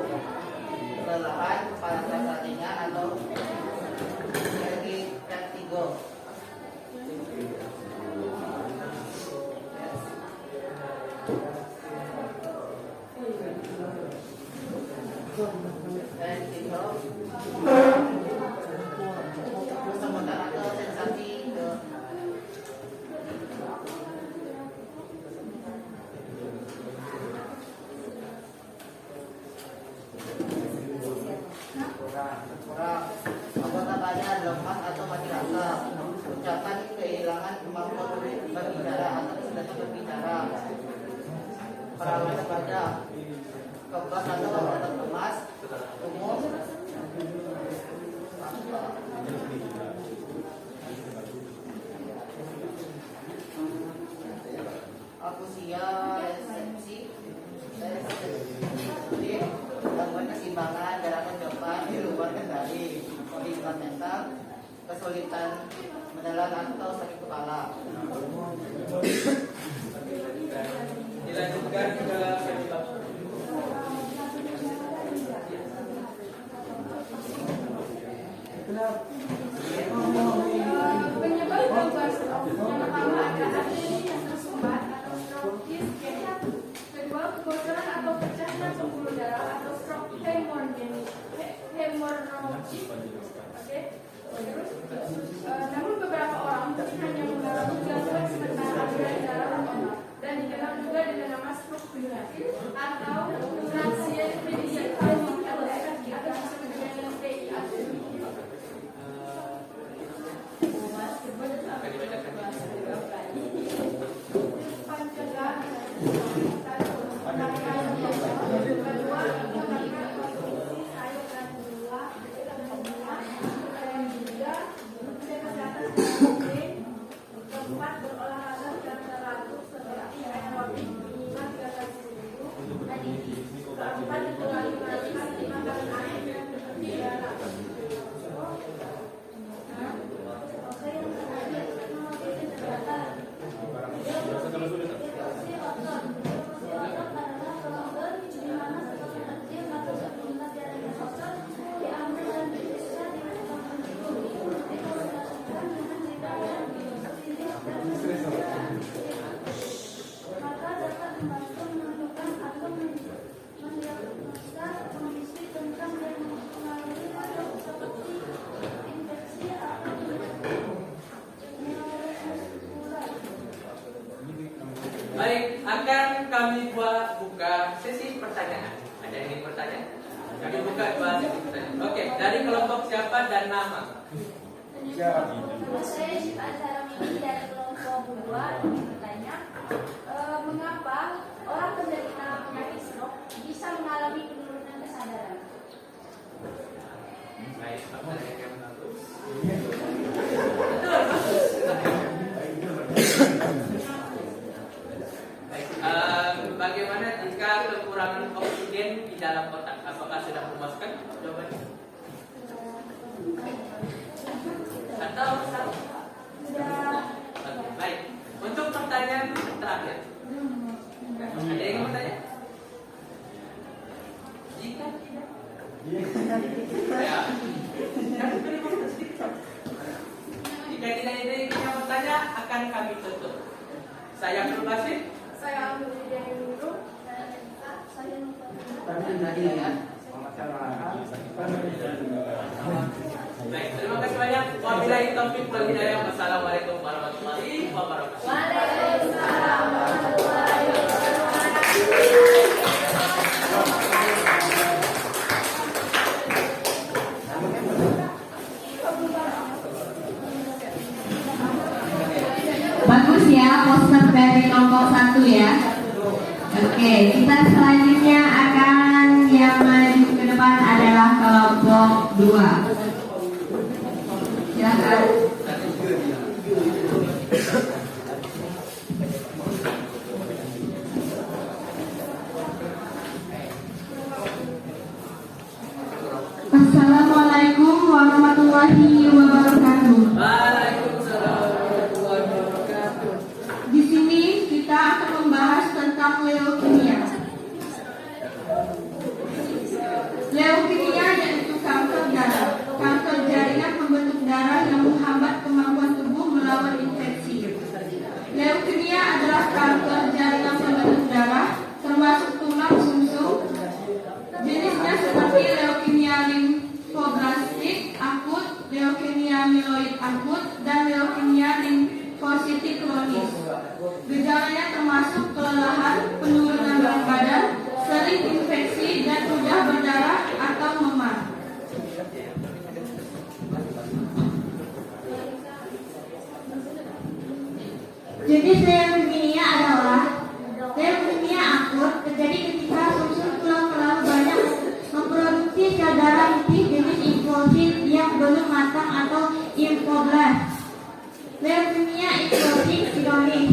kelelahan, kepala terasa ringan atau vertigo. Vertigo, kesemutan atau sensasi ke kurang, anggota badan lemas atau mati rasa, ucapan kehilangan kemampuan berbicara atau kesulitan berbicara, perawatan badan, kebas atau tetap lemas, umum, akusia, resepsi, gangguan keseimbangan, gerakan depan di luar kendali, kondisi mental, kesulitan menelan atau sakit kepala. Dilanjutkan ke penyebab. Penyebab gangguan stroke yang pertama adalah yang tersumbat atau stroke kedua kebocoran atau pecahnya pembuluh darah atau stroke hemorrhagic. Oke. Terus namun beberapa orang mungkin hanya mengalami gangguan sementara aliran darah otak dan dikenal juga dengan nama stroke penyakit atau transient ischemic attack atau disebut dengan TIA. Baik, akan kami buka sesi pertanyaan. Ada yang ingin bertanya? Kami buka dua sesi pertanyaan. Oke, dari kelompok siapa dan nama? Saya Syifa Azhara Mimi dari kelompok 2 ingin bertanya, mengapa orang penderita penyakit stroke bisa mengalami penurunan kesadaran? Baik, apa yang bagus? Bagaimana jika kekurangan oksigen di dalam otak? Apakah sudah memuaskan jawabannya? Atau baik. Untuk pertanyaan terakhir, ada yang mau tanya? Jika tidak, ya. Jika tidak ada yang ingin bertanya, akan kami tutup. Saya Abdul Basit. Saya ambil dari dulu. Saya Baik, terima kasih banyak. Wabillahi taufiq wal hidayah. Wassalamualaikum warahmatullahi wabarakatuh. Waalaikumsalam warahmatullahi wabarakatuh. Bagus ya poster dari kelompok 1 ya. Oke, kita selanjutnya akan yang maju ke depan adalah kelompok 2. Silakan. Assalamualaikum warahmatullahi wabarakatuh. Waalaikumsalam warahmatullahi wabarakatuh. Di sini kita akan membahas tentang leukemia. seperti leukemia limfoblastik akut, leukemia mieloid akut, dan leukemia limfositik kronis. Gejalanya termasuk kelelahan, penurunan berat badan, sering infeksi, dan mudah berdarah atau memar. Jenis leukemia adalah leukemia akut, terjadi ketika sumsum tulang terlalu banyak memproduksi sel darah putih jenis limfosit yang belum matang atau limfoblast. Leukemia limfosit kronis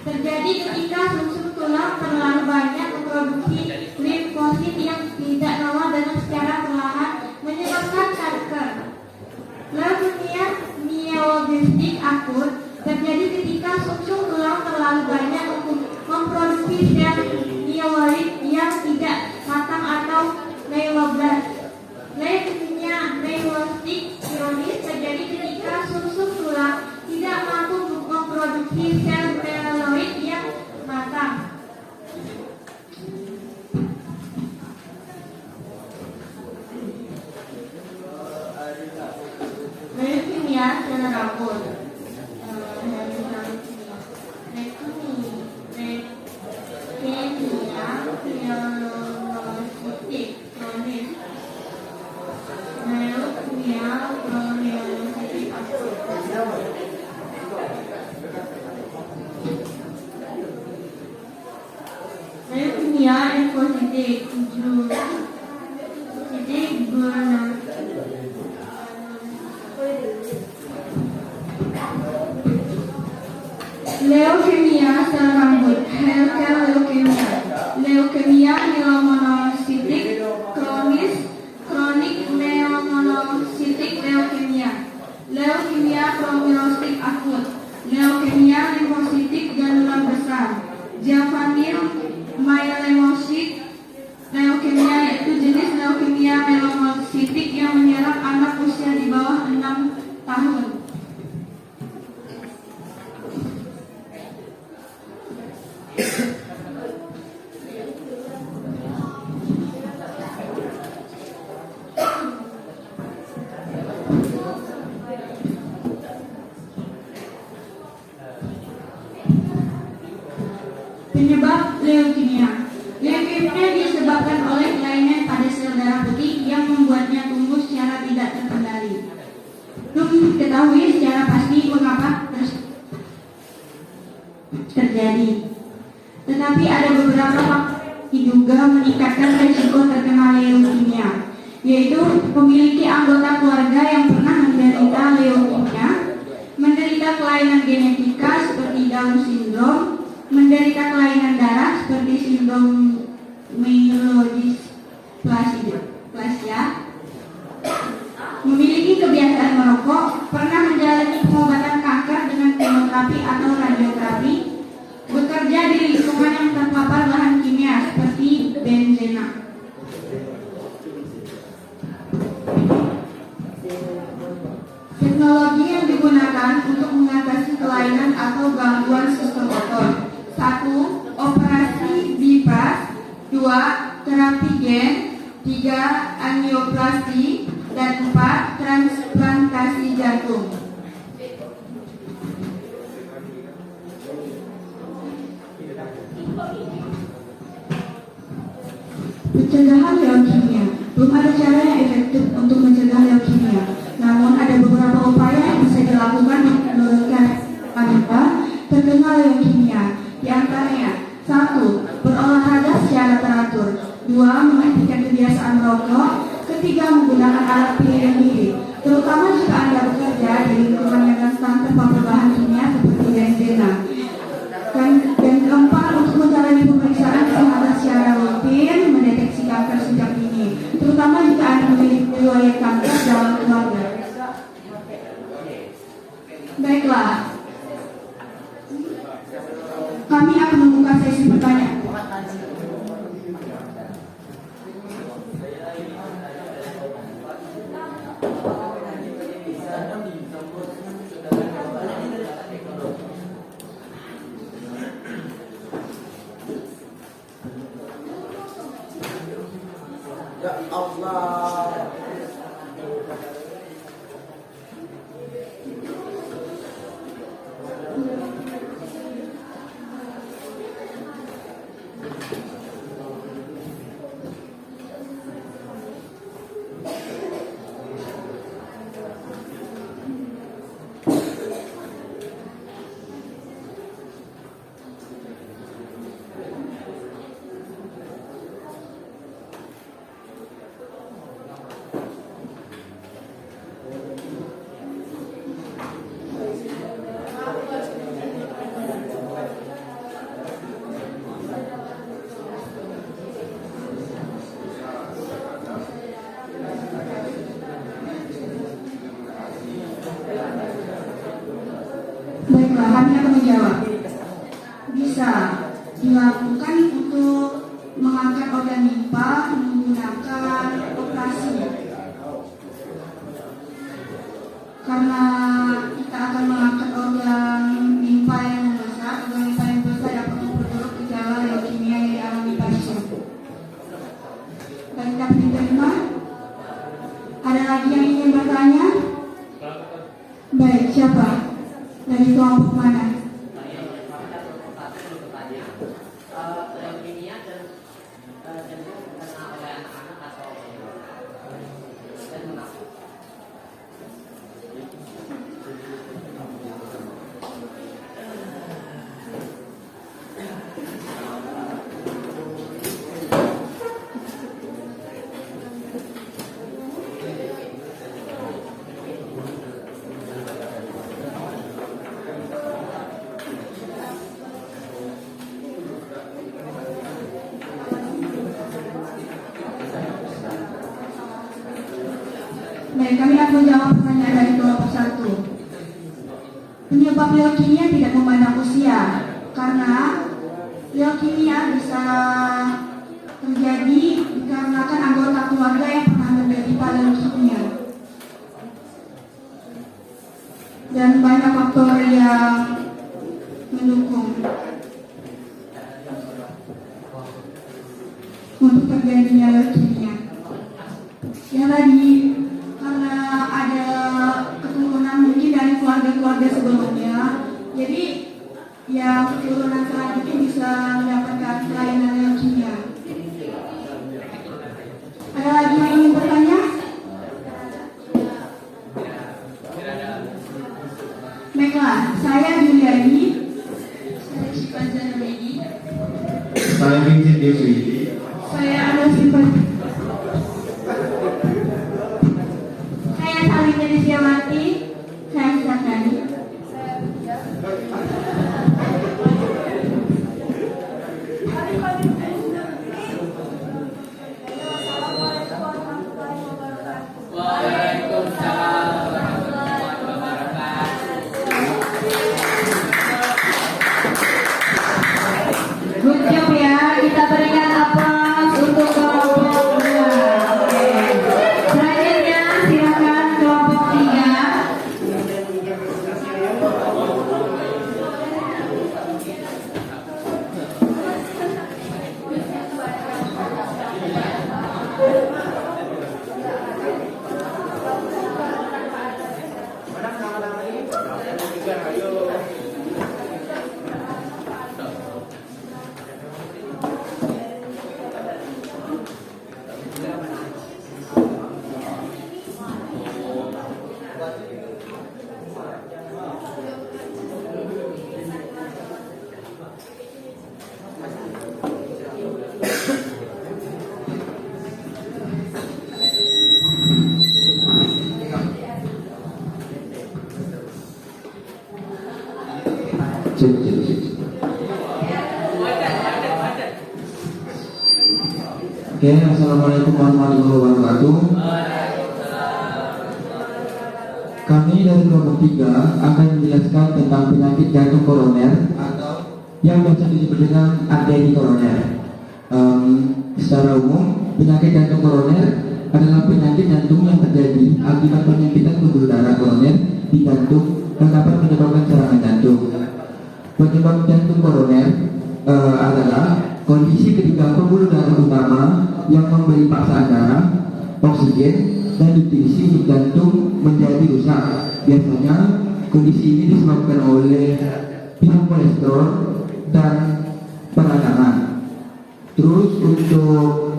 terjadi ketika sumsum tulang terlalu banyak memproduksi limfosit yang tidak normal dan secara perlahan menyebabkan kanker. Leukemia mieloblastik akut terjadi ketika sumsum tulang terlalu banyak memproduksi sel mieloid yang tidak matang atau myeloblast. Leukemia mieloblastik kronis terjadi ketika sumsum tulang tidak mampu memproduksi sel mieloid yang matang. Leukemia sel rambut. Leukemia limfositik leukemia sel rambut, Hurkel leukemia, leukemia myelomonocytic kronis, kronik myelomonocytic leukemia, leukemia promyelocytic akut, leukemia limfositik granular besar, Javanil myelomonocytic leukemia yaitu jenis leukemia myelomonocytic yang menyerang anak usia di bawah 6 tahun. Penyebab leukemia. Leukemia disebabkan oleh kelainan pada sel darah putih yang membuatnya tumbuh secara tidak terkendali. Belum diketahui secara pasti mengapa terjadi. Tetapi ada beberapa faktor yang diduga meningkatkan risiko terkena leukemia, yaitu memiliki anggota keluarga yang pernah menderita leukemia, menderita kelainan genetika seperti Down syndrome, menderita kelainan darah seperti sindrom myelodysplasia, memiliki kebiasaan merokok, pernah menjalani pengobatan kanker dengan kemoterapi atau radioterapi, bekerja di lingkungan yang terpapar bahan kimia seperti benzena. Teknologi yang digunakan untuk mengatasi kelainan atau gangguan sistem otot: 1. Operasi bypass, 2. Terapi gen, 3. Angioplasti, dan 4. Transplantasi jantung. Pencegahan leukemia. Belum ada cara yang efektif untuk mencegah leukemia. Namun ada beberapa upaya yang bisa dilakukan untuk menurunkan wanita terkena leukemia. Di antaranya: 1. Berolahraga secara teratur, 2. Menghentikan kebiasaan merokok, 3. Menggunakan alat pelindung diri, terutama jika Anda bekerja di lingkungan yang rentan terpapar bahan kimia seperti benzena. Dan 4. Untuk menjalani pemeriksaan kesehatan secara rutin, mendeteksi kanker sejak dini, terutama jika Anda memiliki riwayat kanker dalam keluarga. Baiklah, kami akan membuka sesi pertanyaan. Ya Allah. Baiklah, kami akan menjawab. Bisa dilakukan untuk mengangkat organ limpa menggunakan operasi. Karena kita akan mengangkat organ limpa yang besar, organ limpa yang besar dapat memperburuk gejala leukemia yang dialami pasien. Baik, dapat diterima? Ada lagi yang ingin bertanya? Baik, siapa? Dari kelompok mana? Leukemia dan cenderung terkena oleh anak-anak atau dan mengapa? Baik, kami akan menjawab pertanyaan dari kelompok 1. Penyebab leukemia tidak memandang usia, karena leukemia bisa terjadi dikarenakan anggota keluarga yang pernah menderita leukemia. Dan banyak faktor yang mendukung untuk terjadinya leukemia. Yang tadi karena ada keturunan mungkin dari keluarga-keluarga sebelumnya, jadi yang keturunan selanjutnya bisa mendapatkan kelainan leukemia. Ada lagi yang ingin bertanya? Baiklah, saya Juliani. Saya Syifa Zanuridi. Saya Vincent Dewi. Saya ada Syifa. Saya Salina Disiawati. Saya Sakani. Waalaikumsalam warahmatullahi wabarakatuh. Good job ya, kita berikan aplaus untuk kelompok 2. Oke. Selanjutnya silakan kelompok 3. Oke, assalamualaikum warahmatullahi wabarakatuh. Kami dari kelompok 3 akan menjelaskan tentang penyakit jantung koroner atau yang biasa disebut dengan arteri koroner. Secara umum, penyakit jantung koroner adalah penyakit jantung yang terjadi akibat penyempitan pembuluh darah koroner di jantung dan dapat menyebabkan serangan jantung. Penyebab jantung koroner adalah kondisi ketika pembuluh darah utama yang memberi paksaan darah, oksigen, dan nutrisi untuk jantung menjadi rusak. Biasanya kondisi ini disebabkan oleh tinggi kolesterol dan peradangan. Terus untuk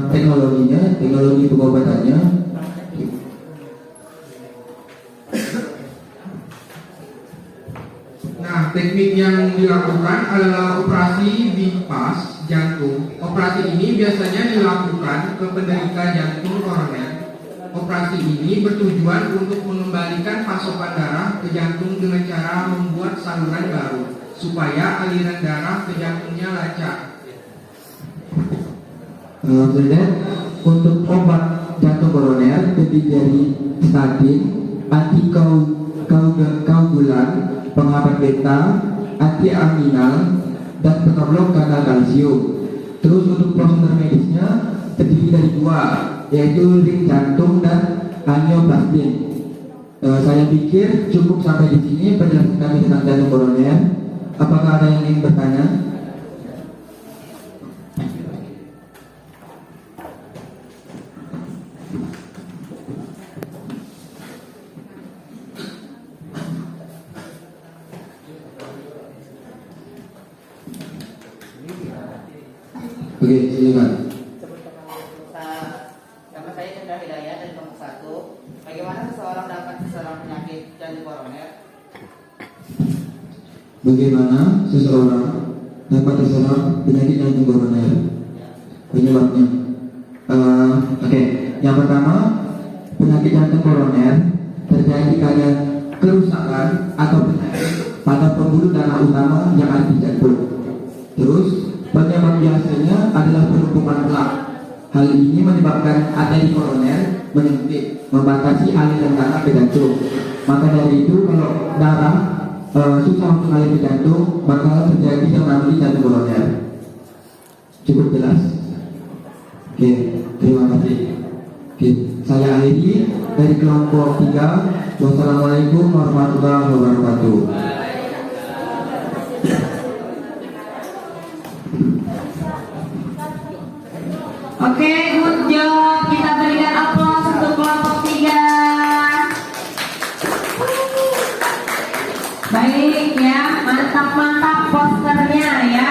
teknologi pengobatannya, nah, teknik yang dilakukan adalah operasi bypass jantung. Operasi ini biasanya dilakukan ke penderita jantung koroner. Operasi ini bertujuan untuk mengembalikan pasokan darah ke jantung dengan cara membuat saluran baru supaya aliran darah ke jantungnya lancar. untuk obat jantung koroner terdiri dari statin, antikoagulan, penghambat beta, antiaminal, dan penoblok kadar kalsium. Terus untuk prosedur medisnya terdiri dari dua, yaitu ring jantung dan angioplastin. Saya pikir cukup sampai di sini penjelasan kami tentang jantung koroner. Apakah ada yang ingin bertanya? Oke, silakan. Nama saya Chandra Hidayat dari kelompok 1. Bagaimana seseorang dapat diserang penyakit jantung koroner? Bagaimana seseorang dapat terserang penyakit jantung koroner? Penyebabnya? Oke. Yang pertama, penyakit jantung koroner terjadi karena kerusakan atau penyakit pada pembuluh darah utama yang ada di jantung. Terus, penyebab biasanya adalah penumpukan plak. Hal ini menyebabkan arteri koroner menyempit, membatasi aliran darah ke jantung. Maka dari itu, kalau darah susah untuk mengalir ke jantung, bakal terjadi anomali jantung koroner. Cukup jelas? Oke, terima kasih. Oke, saya akhiri dari kelompok 3. Wassalamualaikum warahmatullahi wabarakatuh. Oke, good job. Kita berikan aplaus untuk kelompok 3. Baik ya, mantap-mantap posternya ya.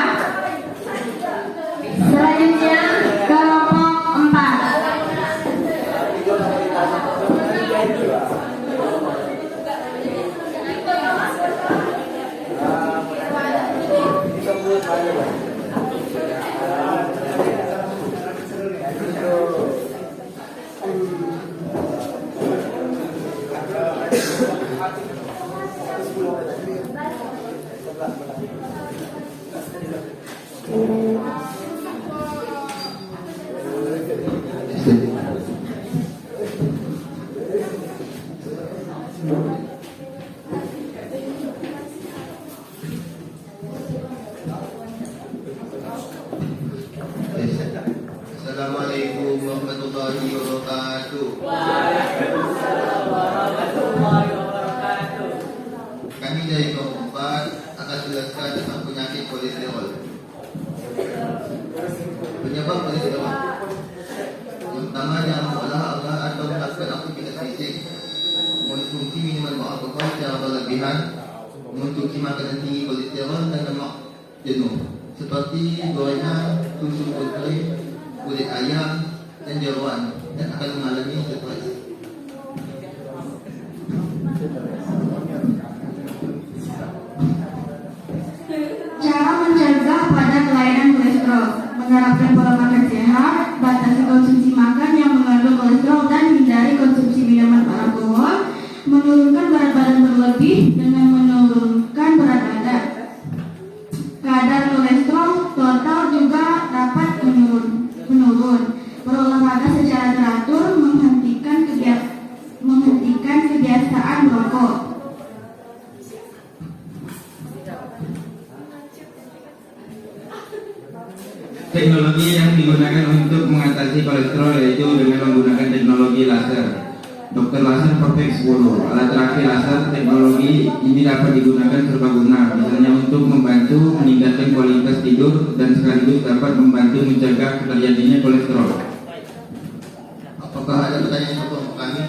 Selanjutnya kelompok 4. Assalamualaikum warahmatullahi wabarakatuh. Waalaikumsalam warahmatullahi wabarakatuh. Kami dari kelompok 4 akan jelaskan tentang penyakit kolesterol. Penyebab kolesterol utamanya olahraga atau melakukan aktivitas fisik, mengonsumsi minuman beralkohol secara berlebihan, mengonsumsi makanan tinggi kolesterol dan lemak jenuh seperti gorengan, susu putih, kulit ayam, dan jeruan, dan akan mengalami stres. Cara mencegah pada kelainan kolesterol: menerapkan pola makan sehat, batasi konsumsi makan yang mengandung kolesterol, dan hindari konsumsi minuman beralkohol, menurunkan berat badan berlebih dengan menurunkan berat badan. Kadar kolesterol total juga dapat menurun. Berolahraga secara teratur, menghentikan kebiasaan merokok. Teknologi yang digunakan untuk mengatasi kolesterol yaitu dengan menggunakan teknologi laser. Dokter laser Perfect 10. Alat terapi laser teknologi ini dapat digunakan serbaguna, misalnya untuk membantu meningkatkan kualitas tidur dan sekaligus dapat membantu mencegah terjadinya kolesterol. Apakah ada pertanyaan untuk kami?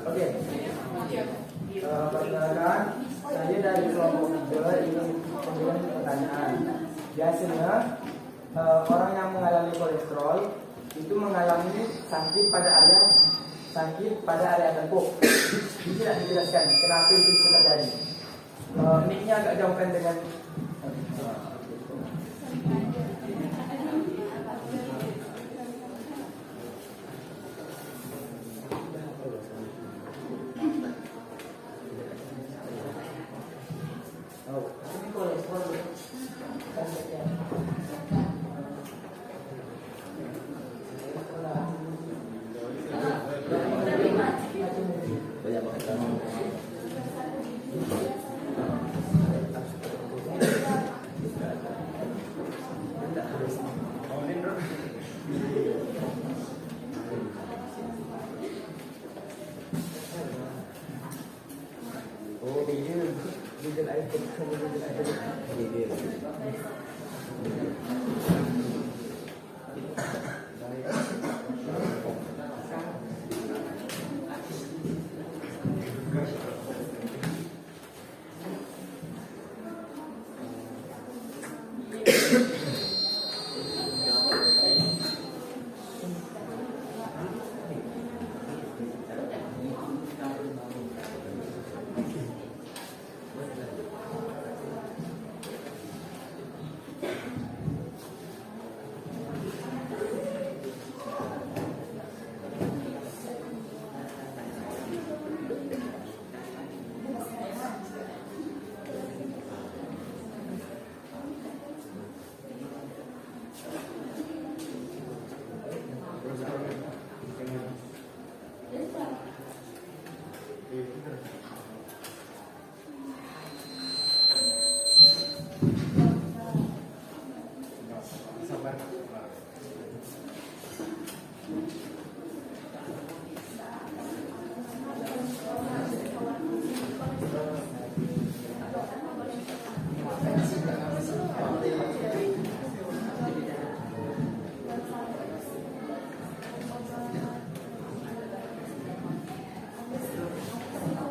Oke. Perkenalkan, saya dari kelompok 3 ingin memberikan pertanyaan. Biasanya orang yang mengalami kolesterol itu mengalami sakit pada area tepuk. Tidak dijelaskan kenapa itu bisa terjadi. Mic-nya agak jauhkan dengan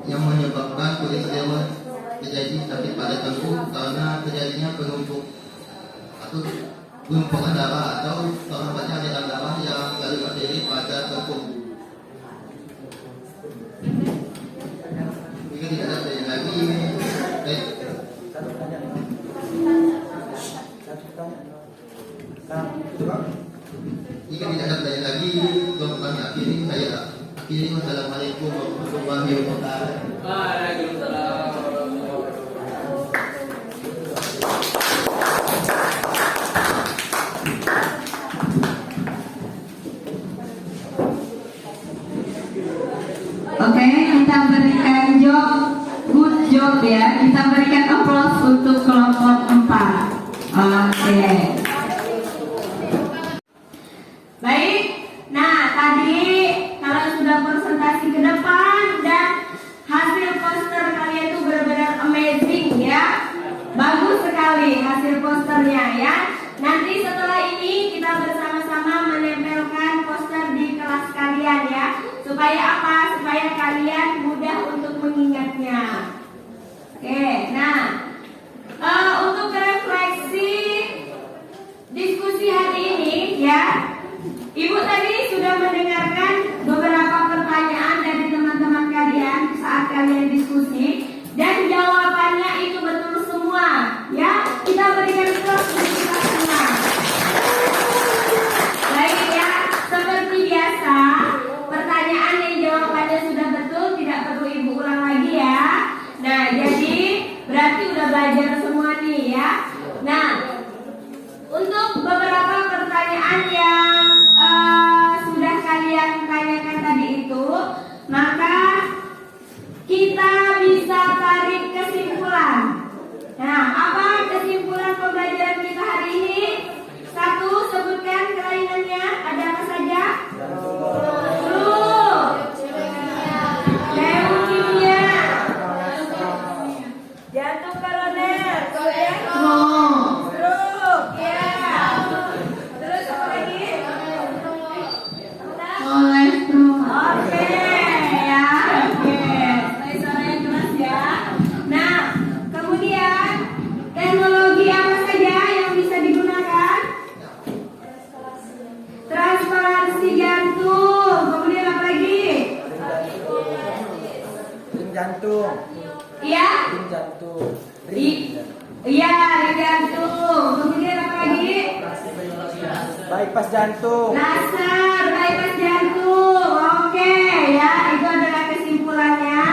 yang menyebabkan kolesterol terjadi sakit pada tengkuk karena terjadinya penumpukan darah atau terhambatnya aliran darah yang dari arteri pada tengkuk. Jika tidak ada pertanyaan lagi, jika tidak ada pertanyaan lagi, kami akhiri. Saya akhiri. Wassalamualaikum warahmatullahi wabarakatuh. Waalaikumsalam. Oke, kita berikan good job ya. Kita berikan applause untuk kelompok 4. Oke. Baik. Nah, tadi kalau sudah presentasi ke depan dan hasil poster kalian itu benar-benar amazing ya. Bagus sekali hasil posternya ya. Nanti setelah ini kita bersama-sama menempelkan poster di kelas kalian ya. Supaya apa? Supaya kalian mudah untuk mengingatnya. Oke, nah untuk refleksi diskusi hari ini ya, Ibu tadi sudah mendengarkan beberapa pertanyaan dari teman-teman kalian saat kalian diskusi dan jawabannya itu betul semua ya. Kita berikan plus untuk kita semua. Baik ya, seperti biasa pertanyaan yang jawabannya sudah betul tidak perlu Ibu ulang lagi ya. Nah, jadi berarti udah belajar semua nih ya. Nah, untuk beberapa pertanyaan yang sudah kalian tanyakan tadi itu, maka kita bisa tarik kesimpulan. Nah, apa kesimpulan pembelajaran kita hari Iya, di jantung. Kemudian apa lagi? Bypass jantung. Laser bypass jantung. Oke, ya, itu adalah kesimpulannya.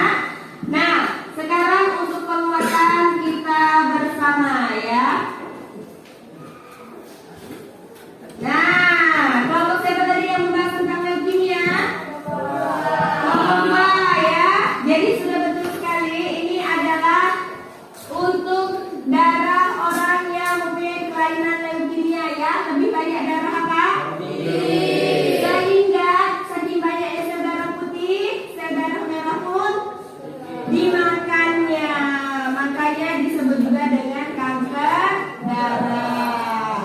Nah, sekarang untuk penguatan kita bersama ya. Nah, kelompok siapa tadi yang membahas tentang leukemia? Kelompok ya. Jadi sudah betul sekali, ini adalah untuk darah orang yang mempunyai kelainan leukemia ya. Lebih banyak darah apa? Sehingga saking banyaknya sel darah putih, sel darah merah pun dimakannya. Makanya disebut juga dengan kanker darah.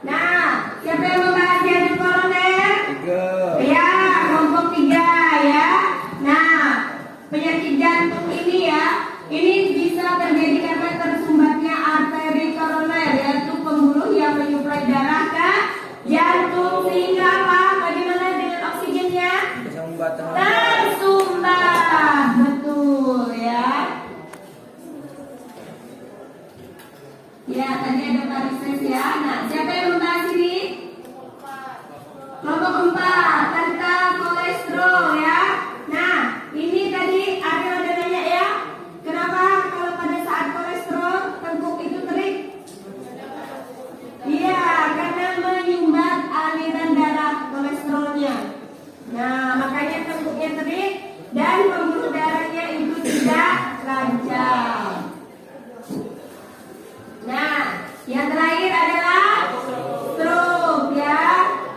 Nah, siapa yang membahas jantung koroner? 3. Ya, kelompok 3 ya. Nah, penyakit jantung ini ya, ini bisa terjadi karena tersumbatnya arteri koroner, yaitu pembuluh yang menyuplai darah ke jantung, sehingga apa? Bagaimana dengan oksigennya? Tersumbat, betul ya. Ya, tadi ada varises ya. Nah, siapa yang membahas ini? Kelompok 4 tentang kolesterol ya. Nah, ini tadi ada nanya ya. Kenapa kalau pada saat kolesterol tengkuk itu terik? Iya, karena menyumbat aliran darah kolesterolnya. Nah, makanya tengkuknya terik dan pembuluh darahnya itu tidak lancar. Nah, yang terakhir adalah stroke ya.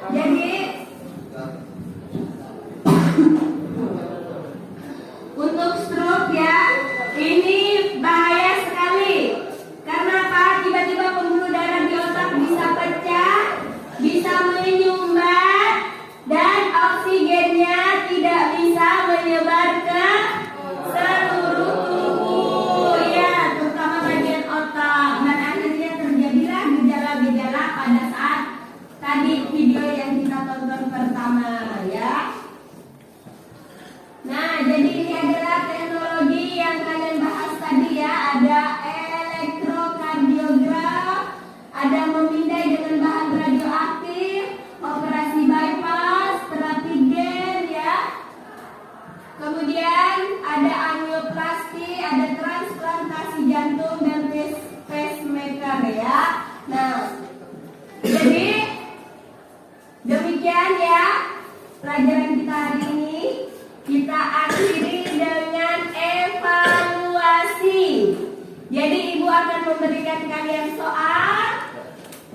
Jadi untuk stroke ya, ini bahaya sekali. Karena apa? Tiba-tiba pembuluh darah di otak bisa pecah, bisa menyumbat, dan oksigennya tidak bisa menyebar ke seluruh tubuh ya, terutama bagian otak. Dan akhirnya terjadilah gejala-gejala pada saat tadi video yang kita tonton pertama ya. Nah, jadi ini adalah teknologi yang kalian bahas tadi ya. Ada elektrokardiogram, ada memindai dengan bahan radioaktif, operasi bypass, terapi gen ya. Kemudian ada angioplasti, ada transplantasi jantung dan pacemaker ya. Nah, jadi demikian ya pelajaran kita hari ini. Kita akhiri dengan evaluasi. Jadi ibu akan memberikan kalian soal.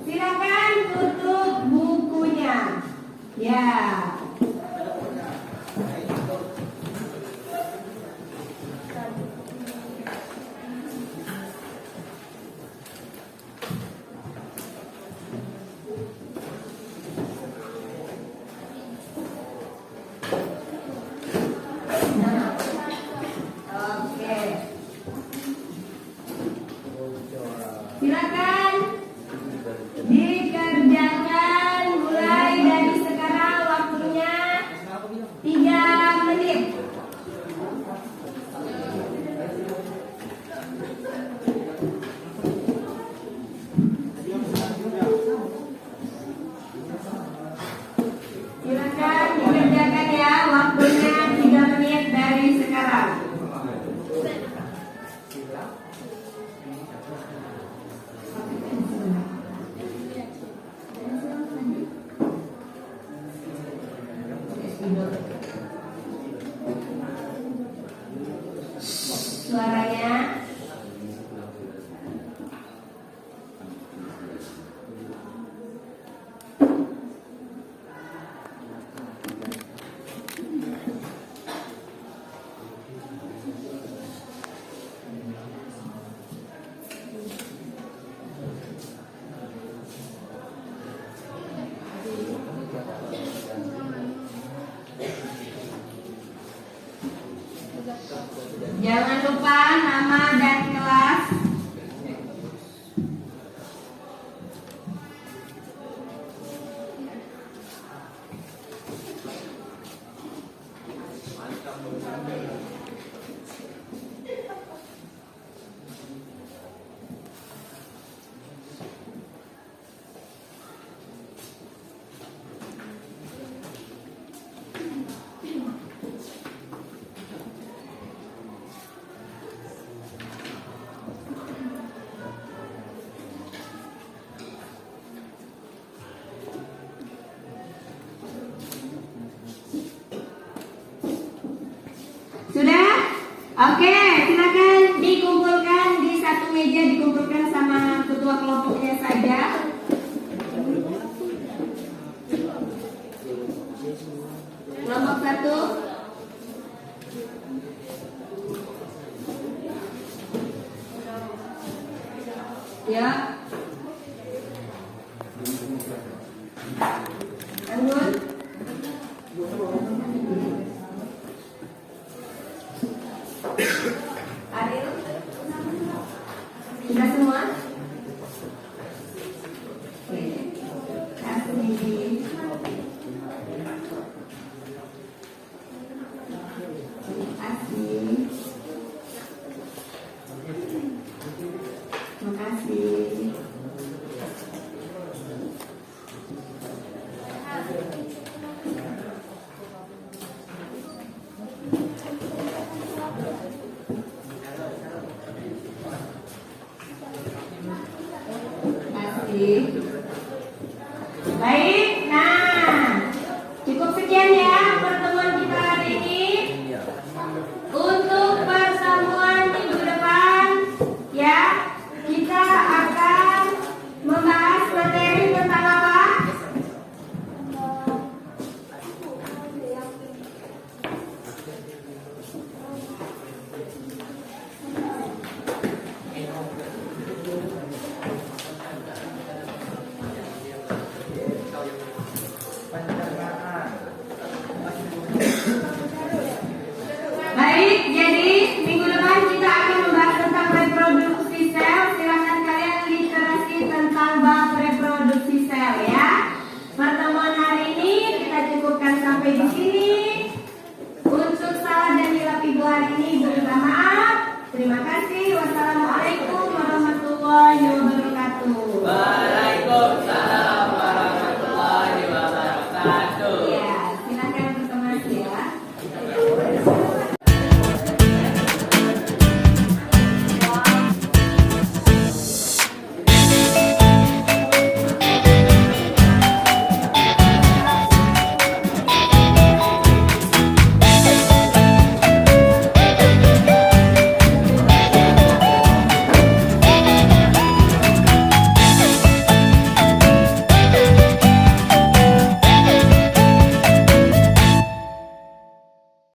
Silakan tutup bukunya. Ya. Oke. Silakan dikerjakan mulai dari sekarang, waktunya 3 menit. Silakan dikerjakan ya, waktunya 3 menit dari sekarang. Suaranya jangan lupa nama dan kelas. Oke, silakan dikumpulkan di satu meja, dikumpulkan sama ketua kelompoknya saja. Kelompok 1. Ya. Anggun. Ariel. Sudah semua? Oke. Kasih. Terima kasih. Baik, nah cukup sekian ya pertemuan kita hari ini. Untuk pertemuan minggu depan ya, kita akan membahas materi tentang apa? Baik, jadi minggu depan kita akan membahas tentang reproduksi sel. Silakan kalian literasi tentang bab reproduksi sel ya. Pertemuan hari ini kita cukupkan sampai di sini. Untuk salah dan hilaf ibu hari ini, ibu minta maaf. Terima kasih. Wassalamualaikum warahmatullahi wabarakatuh.